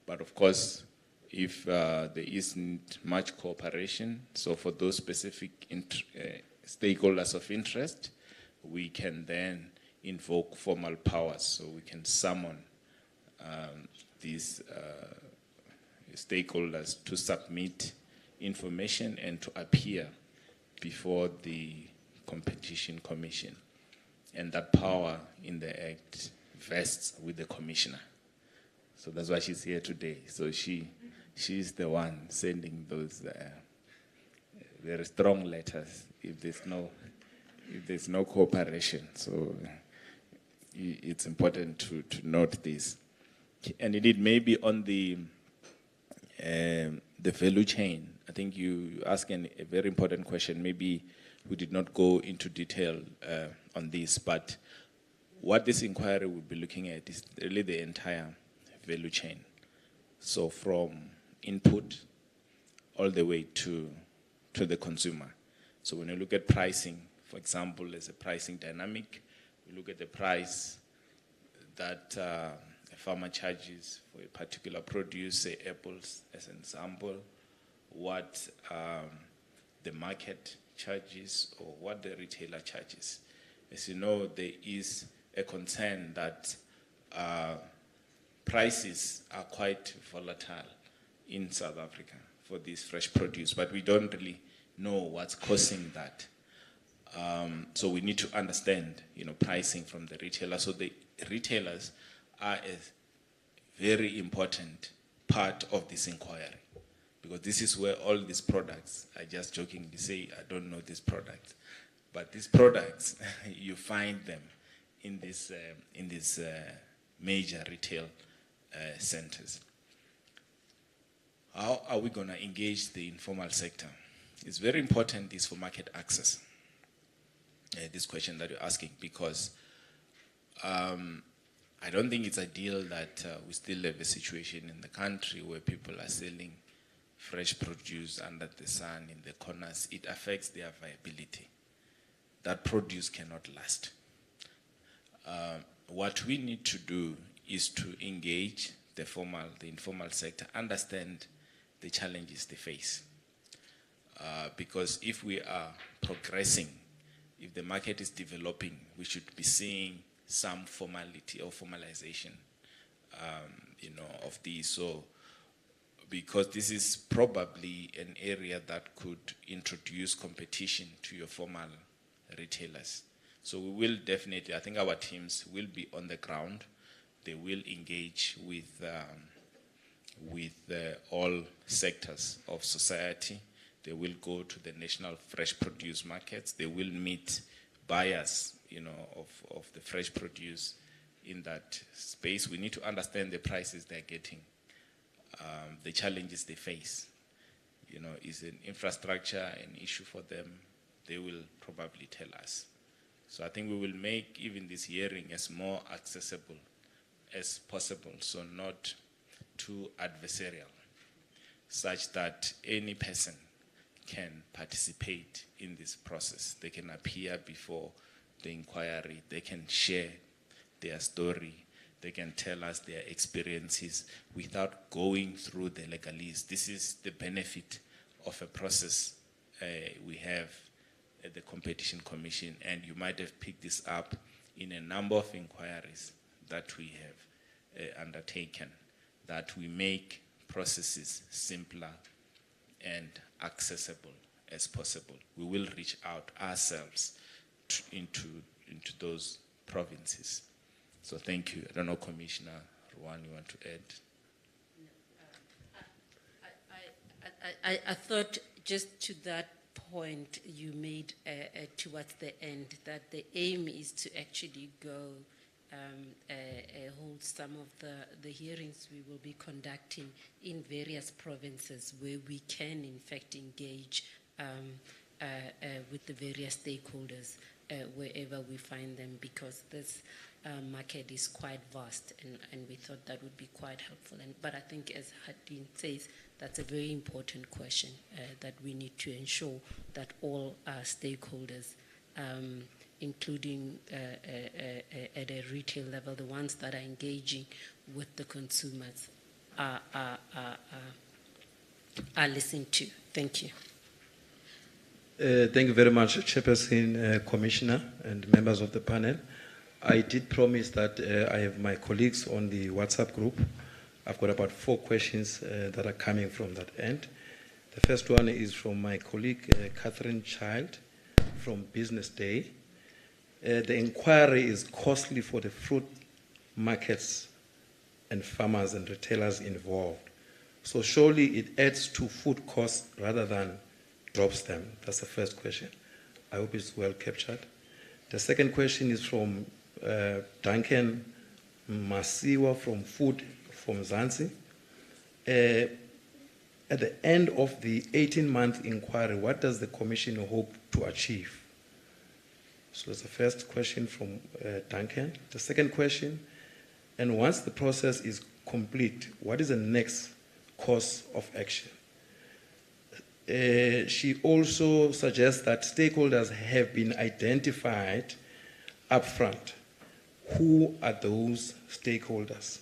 but of course, if there isn't much cooperation, so for those specific stakeholders of interest, we can then invoke formal powers. So we can summon these stakeholders to submit information and to appear before the Competition Commission. And that power in the Act vests with the Commissioner. So that's why she's here today. So she's the one sending those very strong letters if there's no cooperation. So it's important to note this. And indeed, maybe on the value chain, I think you asked a very important question. Maybe we did not go into detail on this, but what this inquiry will be looking at is really the entire value chain. So from input all the way to the consumer. So when you look at pricing, for example, there's a pricing dynamic. We look at the price that a farmer charges for a particular produce, say apples as an example, what the market charges or what the retailer charges. As you know, there is a concern that prices are quite volatile in South Africa for this fresh produce, but we don't really know what's causing that. So we need to understand, pricing from the retailer. So the retailers are a very important part of this inquiry, because this is where all these products, I just jokingly say, I don't know these products, but these products, you find them in these major retail centers. How are we going to engage the informal sector? It's very important, this for market access, this question that you're asking, because I don't think it's ideal that we still have a situation in the country where people are selling fresh produce under the sun in the corners. It affects their viability. That produce cannot last. What we need to do is to engage the informal sector, understand the challenges they face. Because if we are progressing, if the market is developing, we should be seeing some formality or formalization, of these. So, because this is probably an area that could introduce competition to your formal retailers. So we will definitely, I think our teams will be on the ground. They will engage with all sectors of society. They will go to the national fresh produce markets. They will meet buyers, of the fresh produce in that space. We need to understand the prices they're getting, the challenges they face. Is an infrastructure an issue for them? They will probably tell us. So I think we will make even this hearing as more accessible as possible, so not too adversarial, such that any person can participate in this process. They can appear before the inquiry, they can share their story, they can tell us their experiences without going through the legalese. This is the benefit of a process we have at the Competition Commission, and you might have picked this up in a number of inquiries that we have undertaken, that we make processes simpler and accessible as possible. We will reach out ourselves into those provinces. So thank you. I don't know, Commissioner Ruan, you want to add? I thought just to that point you made towards the end, that the aim is to actually go hold some of the hearings we will be conducting in various provinces where we can in fact engage with the various stakeholders wherever we find them, because this market is quite vast, and we thought that would be quite helpful. But I think, as Hadin says, that's a very important question that we need to ensure that all stakeholders, including at a retail level, the ones that are engaging with the consumers, are listened to. Thank you. Thank you very much, Chairperson, Commissioner, and members of the panel. I did promise that I have my colleagues on the WhatsApp group. I've got about 4 questions that are coming from that end. The first one is from my colleague, Catherine Child, from Business Day. The inquiry is costly for the fruit markets and farmers and retailers involved. So surely it adds to food costs rather than drops them. That's the first question. I hope it's well captured. The second question is from Duncan Masiwa from Food from Zanzi. At the end of the 18-month inquiry, what does the Commission hope to achieve? So that's the first question from Duncan. The second question, and once the process is complete, what is the next course of action? She also suggests that stakeholders have been identified upfront. Who are those stakeholders?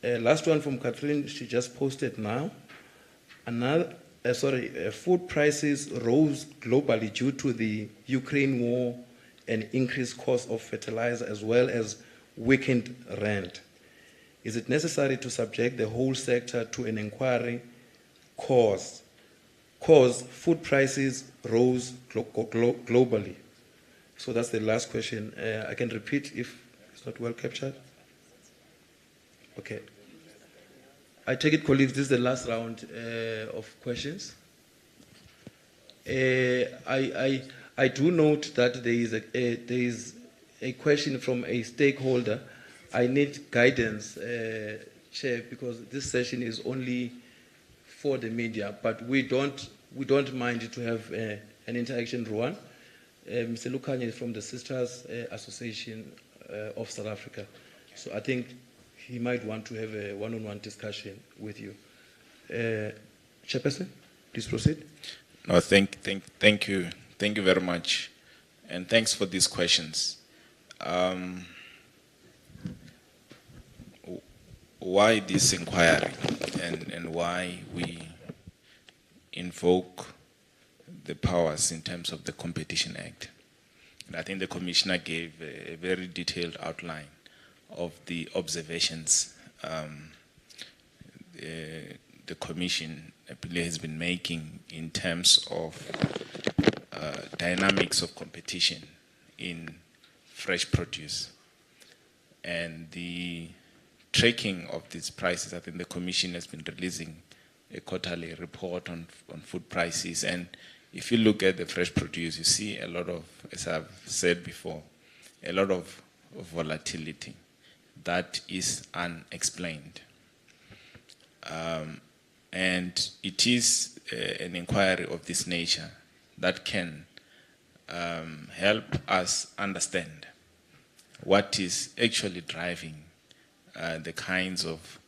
Last one from Catherine, she just posted now. Food prices rose globally due to the Ukraine war and increased cost of fertilizer as well as weakened rand. Is it necessary to subject the whole sector to an inquiry? Cause food prices rose globally. So that's the last question. I can repeat if it's not well captured. Okay. I take it, colleagues, this is the last round of questions. I do note that there is a question from a stakeholder. I need guidance, Chair, because this session is only for the media, but we don't mind to have an interaction, Ruan. Mr. Lukanya is from the Sisters Association of South Africa. So I think he might want to have a one-on-one discussion with you. Chairperson, please proceed. No, thank you. Thank you very much. And thanks for these questions. Why this inquiry and why we invoke the powers in terms of the Competition Act? And I think the Commissioner gave a very detailed outline of the observations the Commission has been making in terms of dynamics of competition in fresh produce. And the tracking of these prices, I think the Commission has been releasing a quarterly report on food prices. And if you look at the fresh produce, you see a lot of, as I've said before, a lot of volatility that is unexplained. And it is an inquiry of this nature that can help us understand what is actually driving the kinds of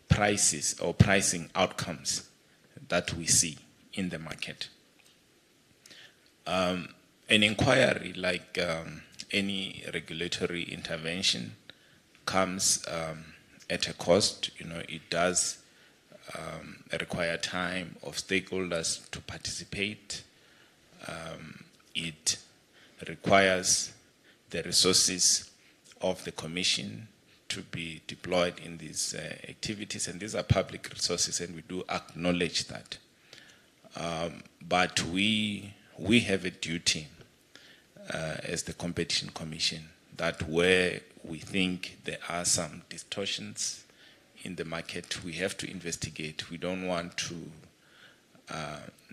prices or pricing outcomes that we see in the market. An inquiry, like any regulatory intervention, comes at a cost. You know, it does require time of stakeholders to participate. It requires the resources of the Commission to be deployed in these activities, and these are public resources, and we do acknowledge that. But we have a duty as the Competition Commission that where we think there are some distortions in the market, we have to investigate. We don't want to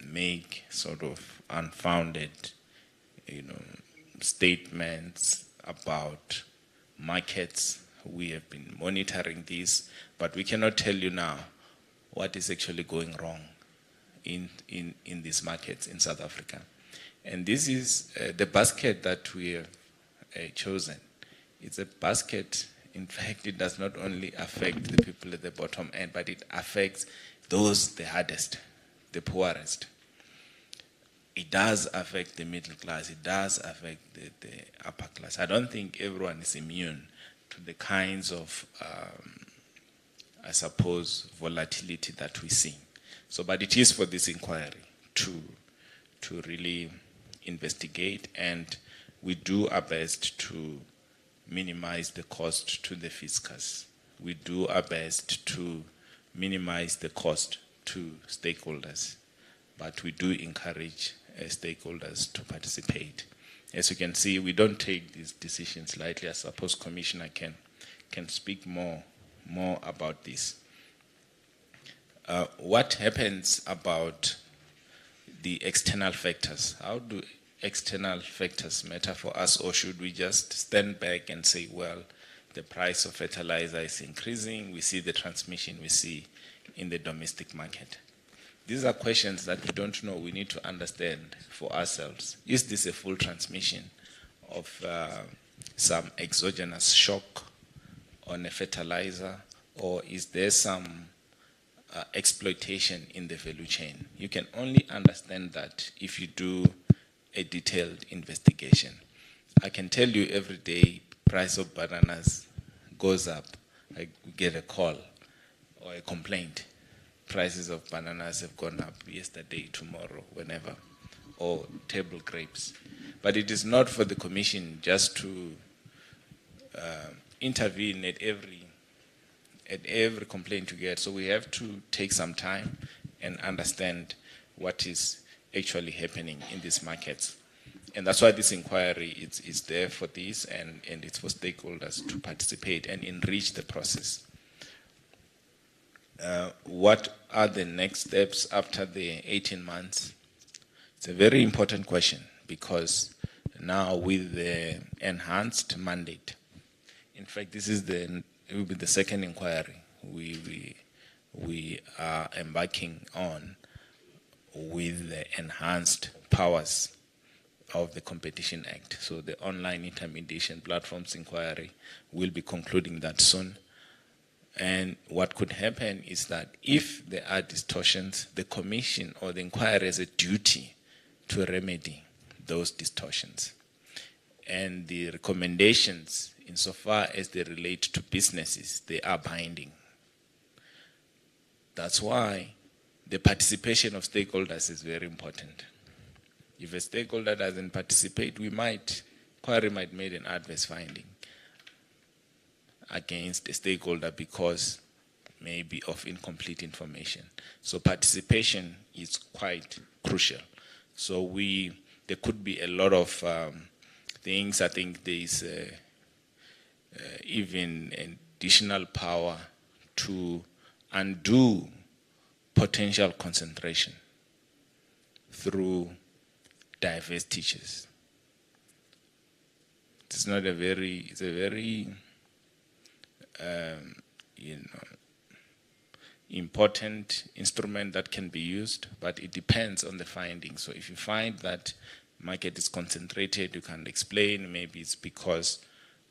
make sort of unfounded, statements about markets. We have been monitoring this, but we cannot tell you now what is actually going wrong in these markets in South Africa. And this is the basket that we have chosen. It's a basket. In fact, it does not only affect the people at the bottom end, but it affects those the hardest, the poorest. It does affect the middle class. It does affect the upper class. I don't think everyone is immune to the kinds of, I suppose, volatility that we see. So, but it is for this inquiry to really investigate, and we do our best to minimize the cost to the fiscus. We do our best to minimize the cost to stakeholders, but we do encourage stakeholders to participate. As you can see, we don't take these decisions lightly. I suppose Commissioner can speak more about this. What happens about the external factors? How do external factors matter for us, or should we just stand back and say, well, the price of fertilizer is increasing, we see the transmission we see in the domestic market? These are questions that we don't know. We need to understand for ourselves. Is this a full transmission of some exogenous shock on a fertilizer, or is there some exploitation in the value chain? You can only understand that if you do a detailed investigation. I can tell you every day price of bananas goes up. I get a call or a complaint. Prices of bananas have gone up yesterday, tomorrow, whenever, or table grapes. But it is not for the Commission just to intervene at every complaint you get. So we have to take some time and understand what is actually happening in these markets. And that's why this inquiry is there for this, and it's for stakeholders to participate and enrich the process. What are the next steps after the 18 months? It's a very important question, because now with the enhanced mandate, in fact, this is it will be the second inquiry we are embarking on with the enhanced powers of the Competition Act. So the online intermediation platforms inquiry will be concluding that soon. And what could happen is that if there are distortions, the Commission or the inquiry has a duty to remedy those distortions. And the recommendations, insofar as they relate to businesses, they are binding. That's why the participation of stakeholders is very important. If a stakeholder doesn't participate, we might inquiry might make an adverse finding against a stakeholder because maybe of incomplete information. So participation is quite crucial. So there could be a lot of things. I think there is even additional power to undo potential concentration through diverse teachers. It's a very important instrument that can be used, but it depends on the findings. So if you find that market is concentrated, you can explain maybe it's because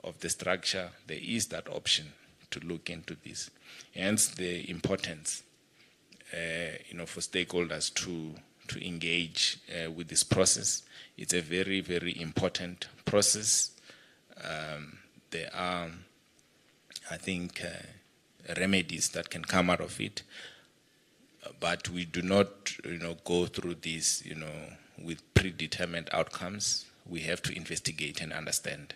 of the structure. There is that option to look into this. Hence the importance, for stakeholders to engage with this process. It's a very, very important process. There are, I think, remedies that can come out of it, but we do not, go through this, with predetermined outcomes. We have to investigate and understand,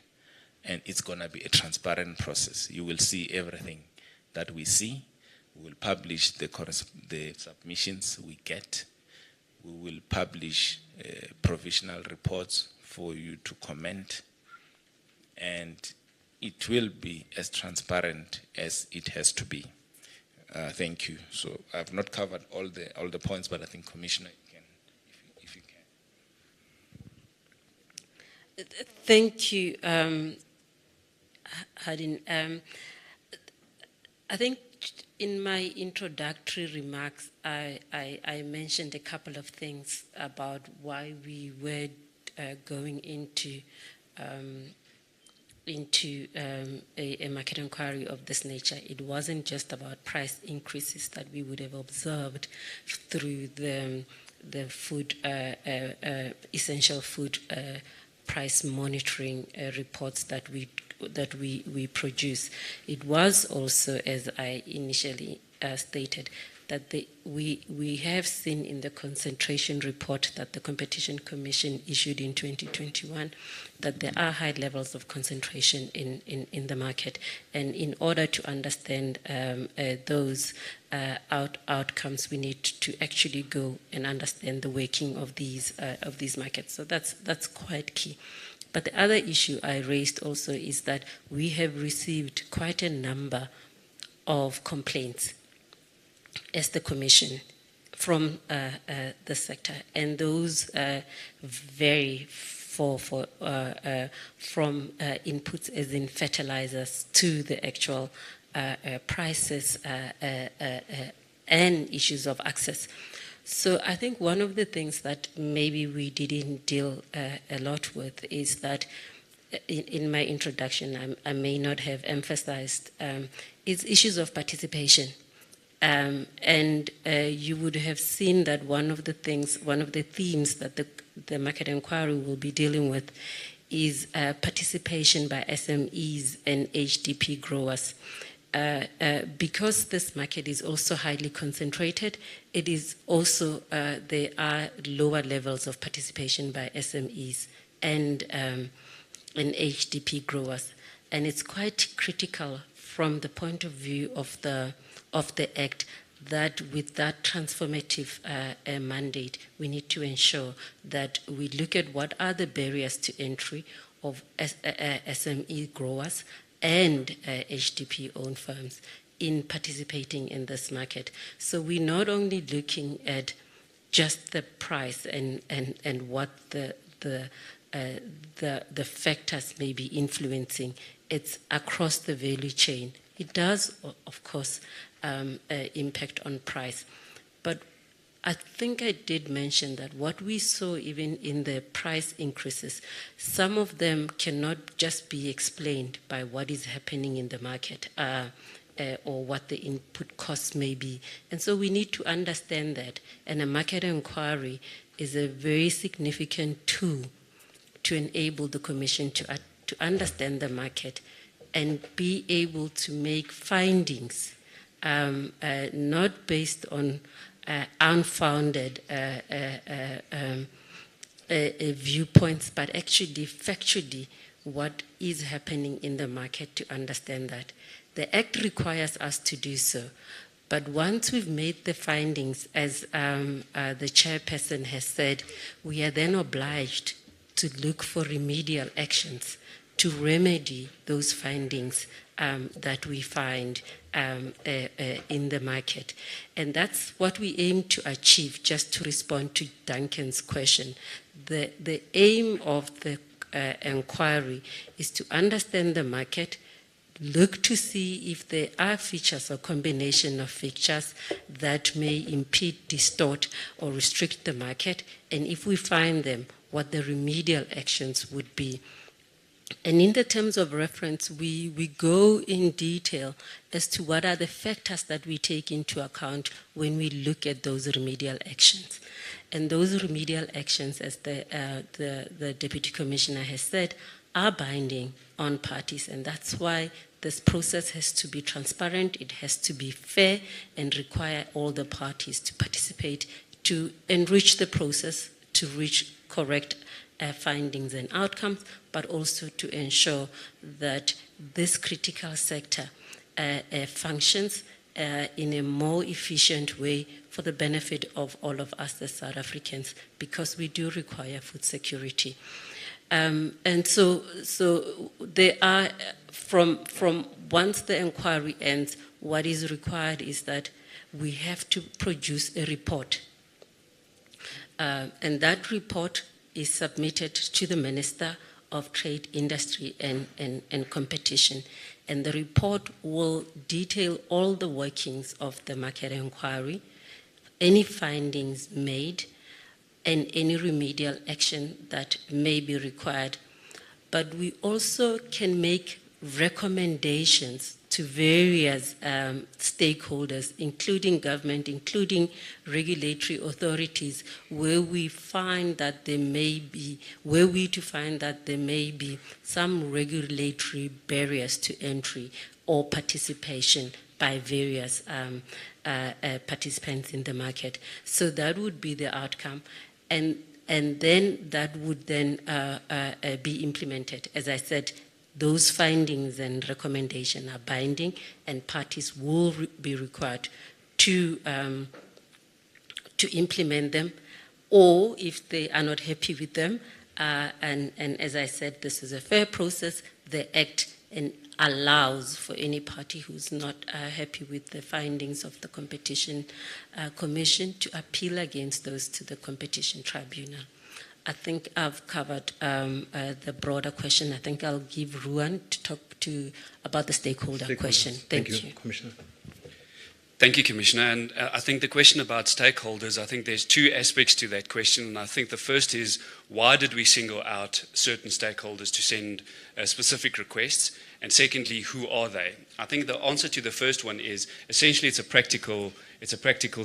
and it's going to be a transparent process. You will see everything that we see. We will publish the submissions we get. We will publish provisional reports for you to comment, and it will be as transparent as it has to be. Thank you. So I've not covered all the points, but I think Commissioner, you can, if you can. Thank you, Hadin. I think in my introductory remarks, I mentioned a couple of things about why we were going into a market inquiry of this nature. It wasn't just about price increases that we would have observed through the food, essential food price monitoring reports that we produce. It was also, as I initially stated, that we have seen in the concentration report that the Competition Commission issued in 2021 that there are high levels of concentration in the market. And in order to understand those outcomes, we need to actually go and understand the working of these markets. So that's quite key. But the other issue I raised also is that we have received quite a number of complaints as the Commission from the sector, and those vary from inputs as in fertilizers to the actual prices and issues of access. So I think one of the things that maybe we didn't deal a lot with is that in my introduction, I may not have emphasized, is issues of participation. And you would have seen that one of the themes that the market inquiry will be dealing with is participation by SMEs and HDP growers. Because this market is also highly concentrated, it is also, there are lower levels of participation by SMEs and HDP growers. And it's quite critical from the point of view of the Act that with that transformative mandate, we need to ensure that we look at what are the barriers to entry of SME growers and HDP-owned firms in participating in this market. So we're not only looking at just the price and what the factors may be influencing, it's across the value chain. It does, of course, impact on price. But I think I did mention that what we saw even in the price increases, some of them cannot just be explained by what is happening in the market or what the input costs may be. And so we need to understand that. And a market inquiry is a very significant tool to enable the Commission to understand the market and be able to make findings, not based on unfounded viewpoints, but actually factually what is happening in the market to understand that. The Act requires us to do so. But once we've made the findings, as the chairperson has said, we are then obliged to look for remedial actions to remedy those findings that we find in the market. And that's what we aim to achieve, just to respond to Duncan's question. The aim of the inquiry is to understand the market, look to see if there are features or combination of features that may impede, distort, or restrict the market, and if we find them, what the remedial actions would be. And in the terms of reference, we go in detail as to what are the factors that we take into account when we look at those remedial actions. And those remedial actions, as the Deputy Commissioner has said, are binding on parties, and that's why this process has to be transparent, it has to be fair, and require all the parties to participate to enrich the process, to reach correct findings and outcomes, but also to ensure that this critical sector functions in a more efficient way for the benefit of all of us as South Africans, because we do require food security. And so there are, from once the inquiry ends, what is required is that we have to produce a report. And that report is submitted to the Minister of Trade, Industry and Competition. And the report will detail all the workings of the market inquiry, any findings made, and any remedial action that may be required. But we also can make recommendations to various stakeholders, including government, including regulatory authorities, where we find that there may be, some regulatory barriers to entry or participation by various participants in the market. So that would be the outcome. And then that would then be implemented. As I said, those findings and recommendations are binding, and parties will be required to implement them, or if they are not happy with them, and as I said, this is a fair process, the Act allows for any party who's not happy with the findings of the Competition Commission to appeal against those to the Competition Tribunal. I think I've covered the broader question. I think I'll give Ruan to talk about the stakeholder question. Thank you, Commissioner. Thank you, Commissioner. And I think the question about stakeholders, I think there's two aspects to that question. And I think the first is, why did we single out certain stakeholders to send specific requests? And secondly, who are they? I think the answer to the first one is, essentially it's a practical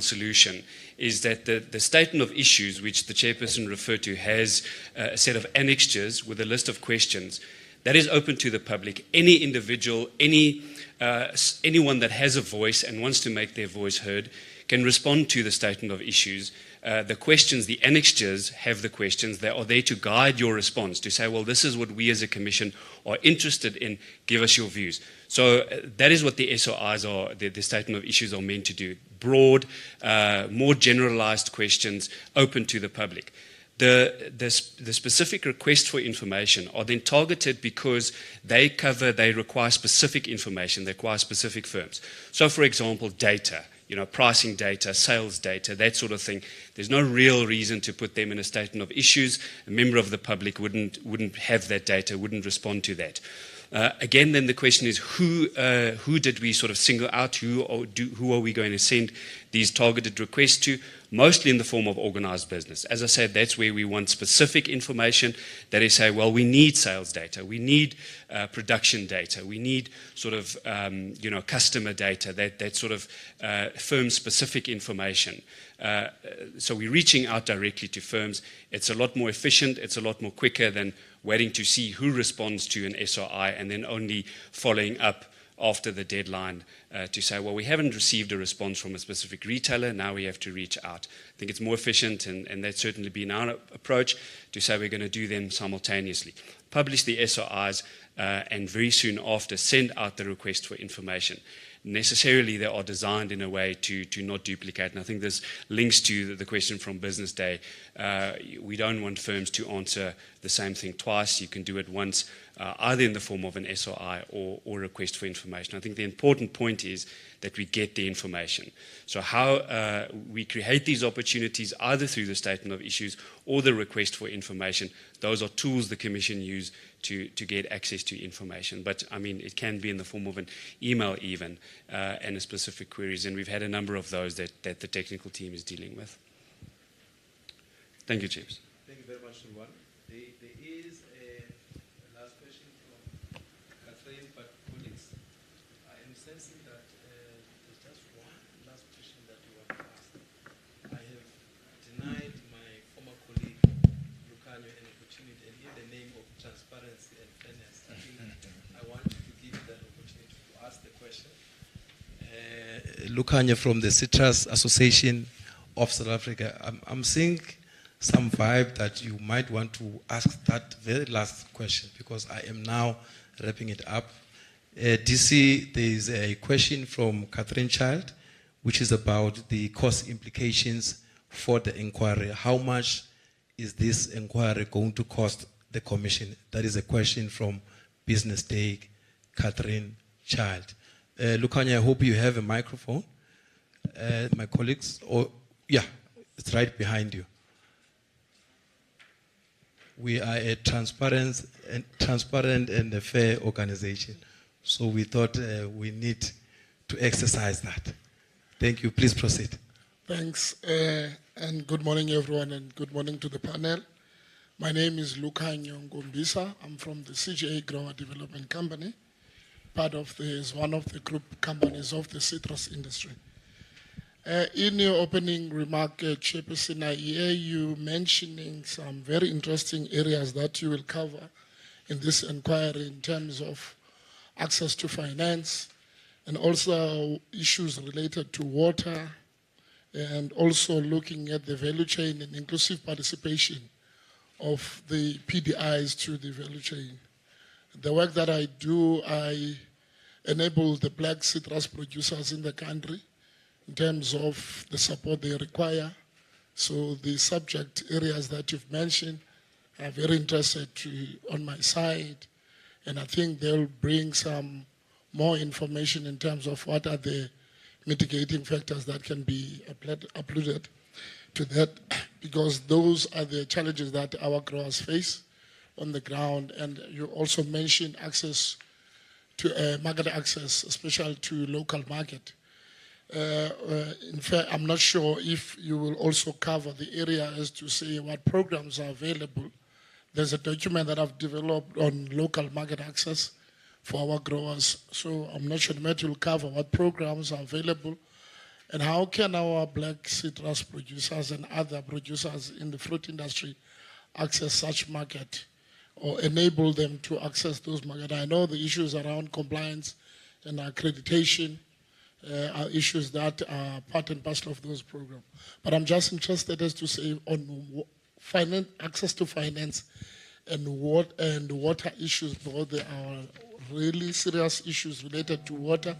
solution, is that the statement of issues, which the chairperson referred to, has a set of annexures with a list of questions that is open to the public. Any individual, anyone that has a voice and wants to make their voice heard can respond to the statement of issues. The questions, the annexures have the questions. They are there to guide your response, to say, well, this is what we as a commission are interested in, give us your views. So that is what the SOIs are, the statement of issues are meant to do. Broad, more generalized questions open to the public. The specific requests for information are then targeted because they require specific information, they require specific firms. So for example, data, pricing data, sales data, that sort of thing. There's no real reason to put them in a statement of issues. A member of the public wouldn't have that data, wouldn't respond to that. Again, then the question is, who did we sort of single out? Who are we going to send these targeted requests to? Mostly in the form of organized business. As I said, that's where we want specific information that is say, well, we need sales data, we need production data, we need sort of customer data, that sort of firm-specific information. So we're reaching out directly to firms. It's a lot more efficient, it's a lot more quicker than waiting to see who responds to an SOI and then only following up after the deadline to say, well, we haven't received a response from a specific retailer, now we have to reach out. I think it's more efficient, and that's certainly been our approach, to say we're going to do them simultaneously. Publish the SOIs, and very soon after send out the request for information. Necessarily, they are designed in a way to not duplicate. And I think this links to the question from Business Day. We don't want firms to answer the same thing twice. You can do it once, either in the form of an SOI or request for information. I think the important point is that we get the information. So how we create these opportunities, either through the statement of issues or the request for information, those are tools the Commission use to get access to information. But, I mean, it can be in the form of an email even, and a specific queries. And we've had a number of those that the technical team is dealing with. Thank you, Chiefs. Thank you very much, Sulwan. There is a last question from Catherine, but colleagues, I am sensing that there's just one last question that you want to ask. I have denied my former colleague, Lucanio, an opportunity, and in the name of transparency and fairness, I think I want you to give you that opportunity to ask the question. Lucanio from the Citrus Association of South Africa. I'm seeing some vibe that you might want to ask that very last question, because I am now wrapping it up. DC, there is a question from Catherine Child, which is about the cost implications for the inquiry. How much is this inquiry going to cost the Commission? That is a question from Business Day, Catherine Child. Lucanio, I hope you have a microphone. My colleagues, yeah, it's right behind you. We are a transparent and a fair organization. So we thought we need to exercise that. Thank you. Please proceed. Thanks. And good morning, everyone, and good morning to the panel. My name is Lucanio Ngombisa. I'm from the CGA Grower Development Company, is one of the group companies of the citrus industry. In your opening remark, Chairperson, I hear you mentioning some very interesting areas that you will cover in this inquiry in terms of access to finance and also issues related to water, and also looking at the value chain and inclusive participation of the PDIs to the value chain. The work that I do, I enable the black citrus producers in the country in terms of the support they require. So the subject areas that you've mentioned are very interested on my side, and I think they'll bring some more information in terms of what are the mitigating factors that can be uploaded to that, because those are the challenges that our growers face on the ground. And you also mentioned access to market access, especially to local market. In fact, I'm not sure if you will also cover the area as to say what programs are available. There's a document that I've developed on local market access for our growers. So I'm not sure that will cover what programs are available and how can our black citrus producers and other producers in the fruit industry access such market or enable them to access those markets. I know the issues around compliance and accreditation are issues that are part and parcel of those programs. But I'm just interested as to say on finance, access to finance and water issues, because there are really serious issues related to water.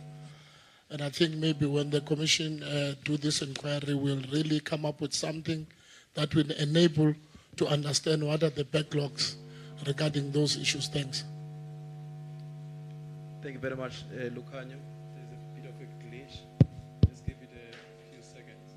And I think maybe when the Commission do this inquiry, we'll really come up with something that will enable to understand what are the backlogs regarding those issues. Thanks. Thank you very much, Lucanio. There's a bit of a glitch. Let's give it a few seconds.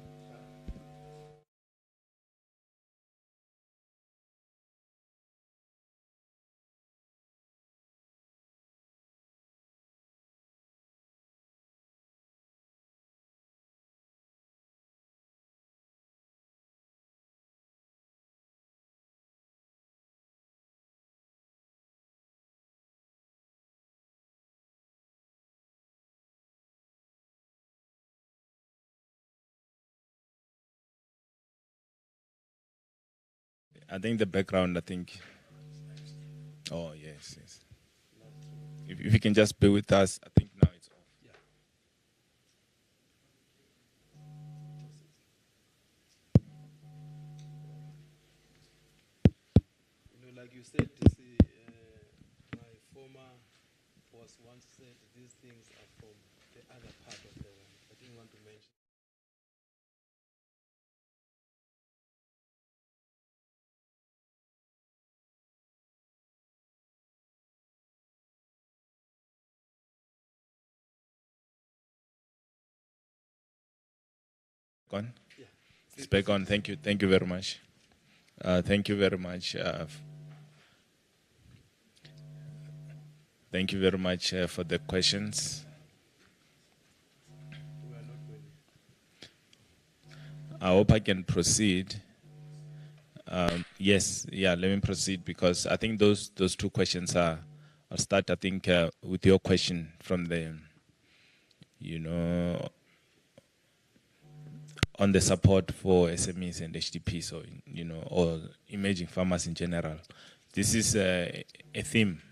I think the background, oh, yes. If you can just bear with us, I think now like you said, this, my former boss once said these things are from the other part of the world. I didn't want to mention. On? Yeah. It's back on. Thank you. Thank you very much. Thank you very much. Thank you very much for the questions. I hope I can proceed. Yes, yeah, let me proceed because I think those two questions are, I'll start, I think, with your question from the, on the support for SMEs and HDP, so, or emerging farmers in general. This is a theme.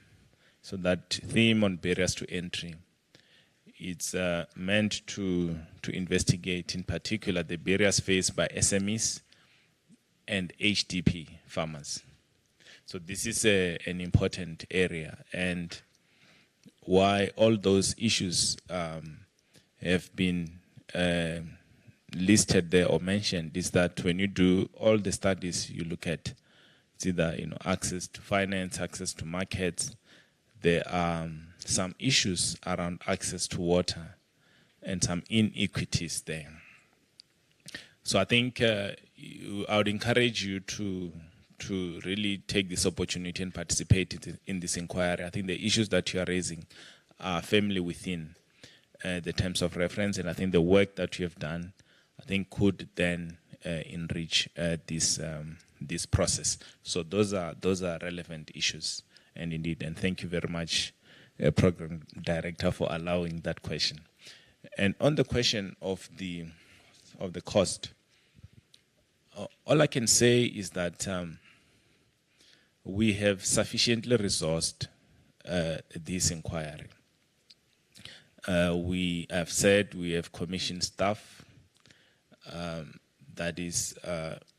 So that theme on barriers to entry, it's meant to investigate in particular the barriers faced by SMEs and HDP farmers. So this is an important area, and why all those issues have been listed there or mentioned is that when you do all the studies you look at, it's either access to finance, access to markets. There are some issues around access to water and some inequities there. So I think I would encourage you to really take this opportunity and participate in this inquiry. I think the issues that you are raising are firmly within the terms of reference, and I think the work that you have done, I think, could then enrich this process. So those are relevant issues. And indeed, and thank you very much, Program Director, for allowing that question. And on the question of the cost, all I can say is that we have sufficiently resourced this inquiry. We have said we have commissioned staff that is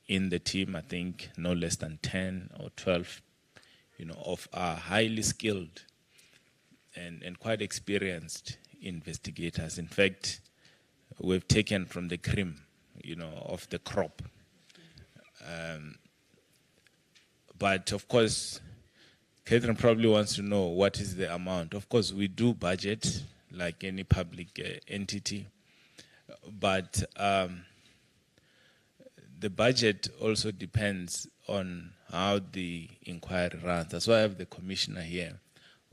in the team, I think no less than 10 or 12 of our highly skilled and quite experienced investigators. In fact, we've taken from the cream, of the crop. But of course, Catherine probably wants to know what is the amount. Of course, we do budget like any public entity, but the budget also depends on how the inquiry runs. That's why I have the commissioner here,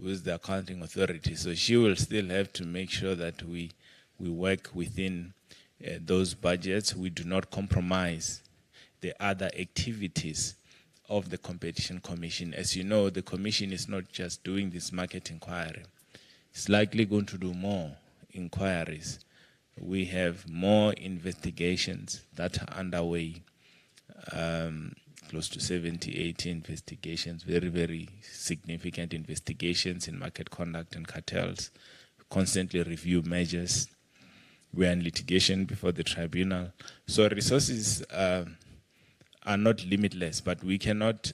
who is the accounting authority. So she will still have to make sure that we work within those budgets. We do not compromise the other activities of the Competition Commission. As you know, the Commission is not just doing this market inquiry. It's likely going to do more inquiries. We have more investigations that are underway, close to 70, 80 investigations, very, very significant investigations in market conduct and cartels. We constantly review measures. We are in litigation before the tribunal. So resources are not limitless, but we cannot,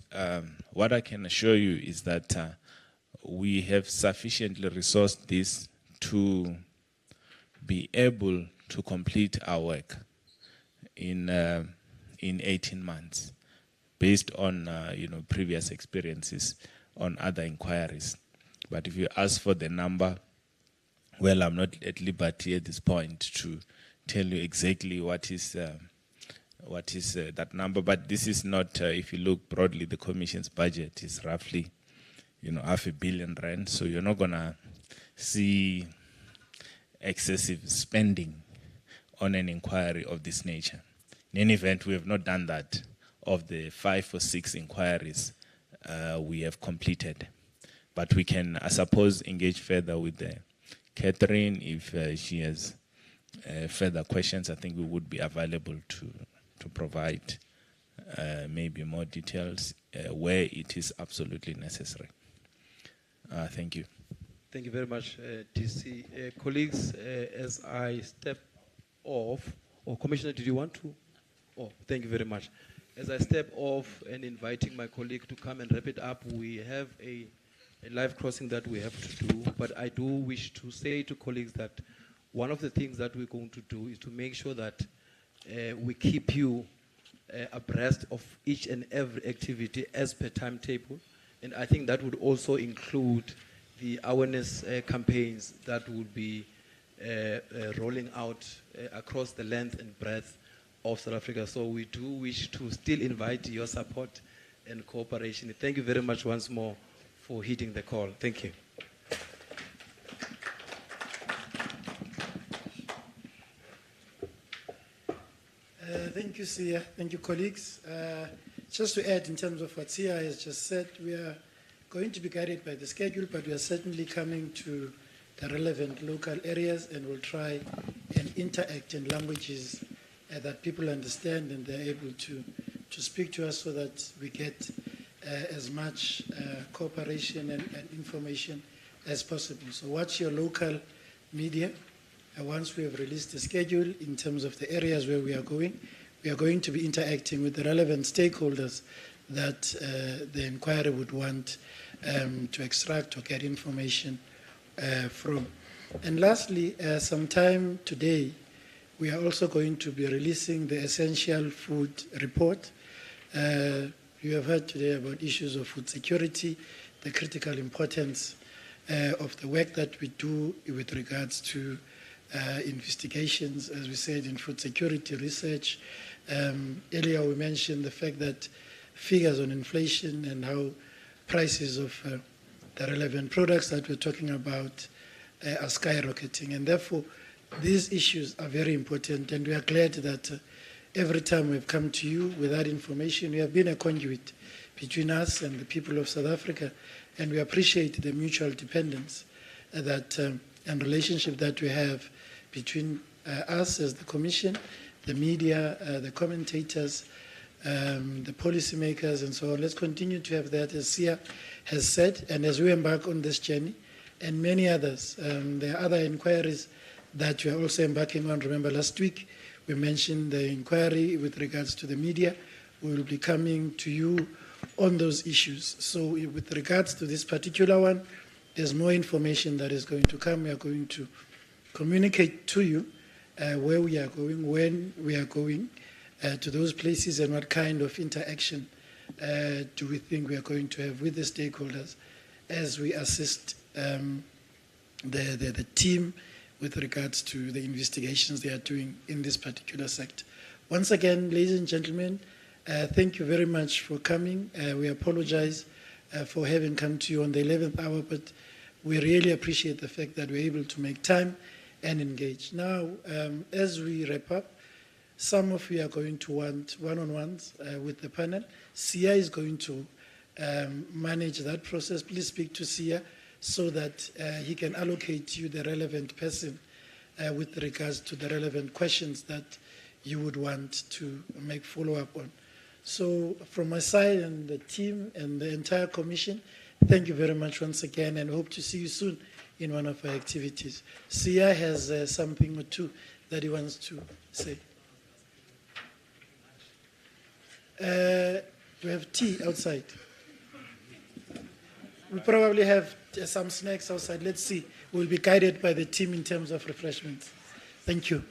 what I can assure you is that we have sufficiently resourced this to be able to complete our work in 18 months, based on previous experiences on other inquiries. But if you ask for the number, well, I'm not at liberty at this point to tell you exactly what is that number. But this is not, if you look broadly, the Commission's budget is roughly, R500 million. So you're not gonna see excessive spending on an inquiry of this nature. In any event, we have not done that. Of the 5 or 6 inquiries we have completed. But we can, I suppose, engage further with Catherine if she has further questions. I think we would be available to provide maybe more details where it is absolutely necessary. Thank you. Thank you very much, TC. Colleagues, as I step off, Commissioner, did you want to? Oh, thank you very much. as I step off and inviting my colleague to come and wrap it up, we have a live crossing that we have to do, but I do wish to say to colleagues that one of the things that we're going to do is to make sure that we keep you abreast of each and every activity as per timetable. And I think that would also include the awareness campaigns that will be rolling out across the length and breadth of South Africa. So we do wish to still invite your support and cooperation. Thank you very much once more for heeding the call. Thank you. Thank you, Sia. Thank you, colleagues. Just to add in terms of what Sia has just said, we are going to be guided by the schedule, but we are certainly coming to the relevant local areas and will try and interact in languages that people understand and they're able to speak to us so that we get as much cooperation and information as possible. So watch your local media. Once we have released the schedule in terms of the areas where we are going to be interacting with the relevant stakeholders that the inquiry would want to extract or get information from. And lastly, sometime today, we are also going to be releasing the essential food report. You have heard today about issues of food security, the critical importance of the work that we do with regards to investigations, as we said, in food security research. Earlier we mentioned the fact that figures on inflation and how prices of the relevant products that we're talking about are skyrocketing. And therefore, these issues are very important, and we are glad that every time we've come to you with that information, we have been a conduit between us and the people of South Africa, and we appreciate the mutual dependence that and relationship that we have between us as the Commission, the media, the commentators, the policymakers, and so on. Let's continue to have that, as Sia has said, and as we embark on this journey, and many others. There are other inquiries that we are also embarking on. Remember, last week we mentioned the inquiry with regards to the media. We will be coming to you on those issues. So with regards to this particular one, there's more information that is going to come. We are going to communicate to you where we are going, when we are going to those places, and what kind of interaction do we think we are going to have with the stakeholders as we assist the team with regards to the investigations they are doing in this particular sector. Once again, ladies and gentlemen, thank you very much for coming. We apologize for having come to you on the 11th hour, but we really appreciate the fact that we're able to make time and engage. Now, as we wrap up, some of you are going to want one-on-ones with the panel. Sia is going to manage that process. Please speak to Sia so that he can allocate you the relevant person with regards to the relevant questions that you would want to make follow-up on. So from my side and the team and the entire commission, thank you very much once again, and hope to see you soon in one of our activities. Sia has something or two that he wants to say. We have tea outside. We probably have some snacks outside. Let's see. We'll be guided by the team in terms of refreshments. Thank you.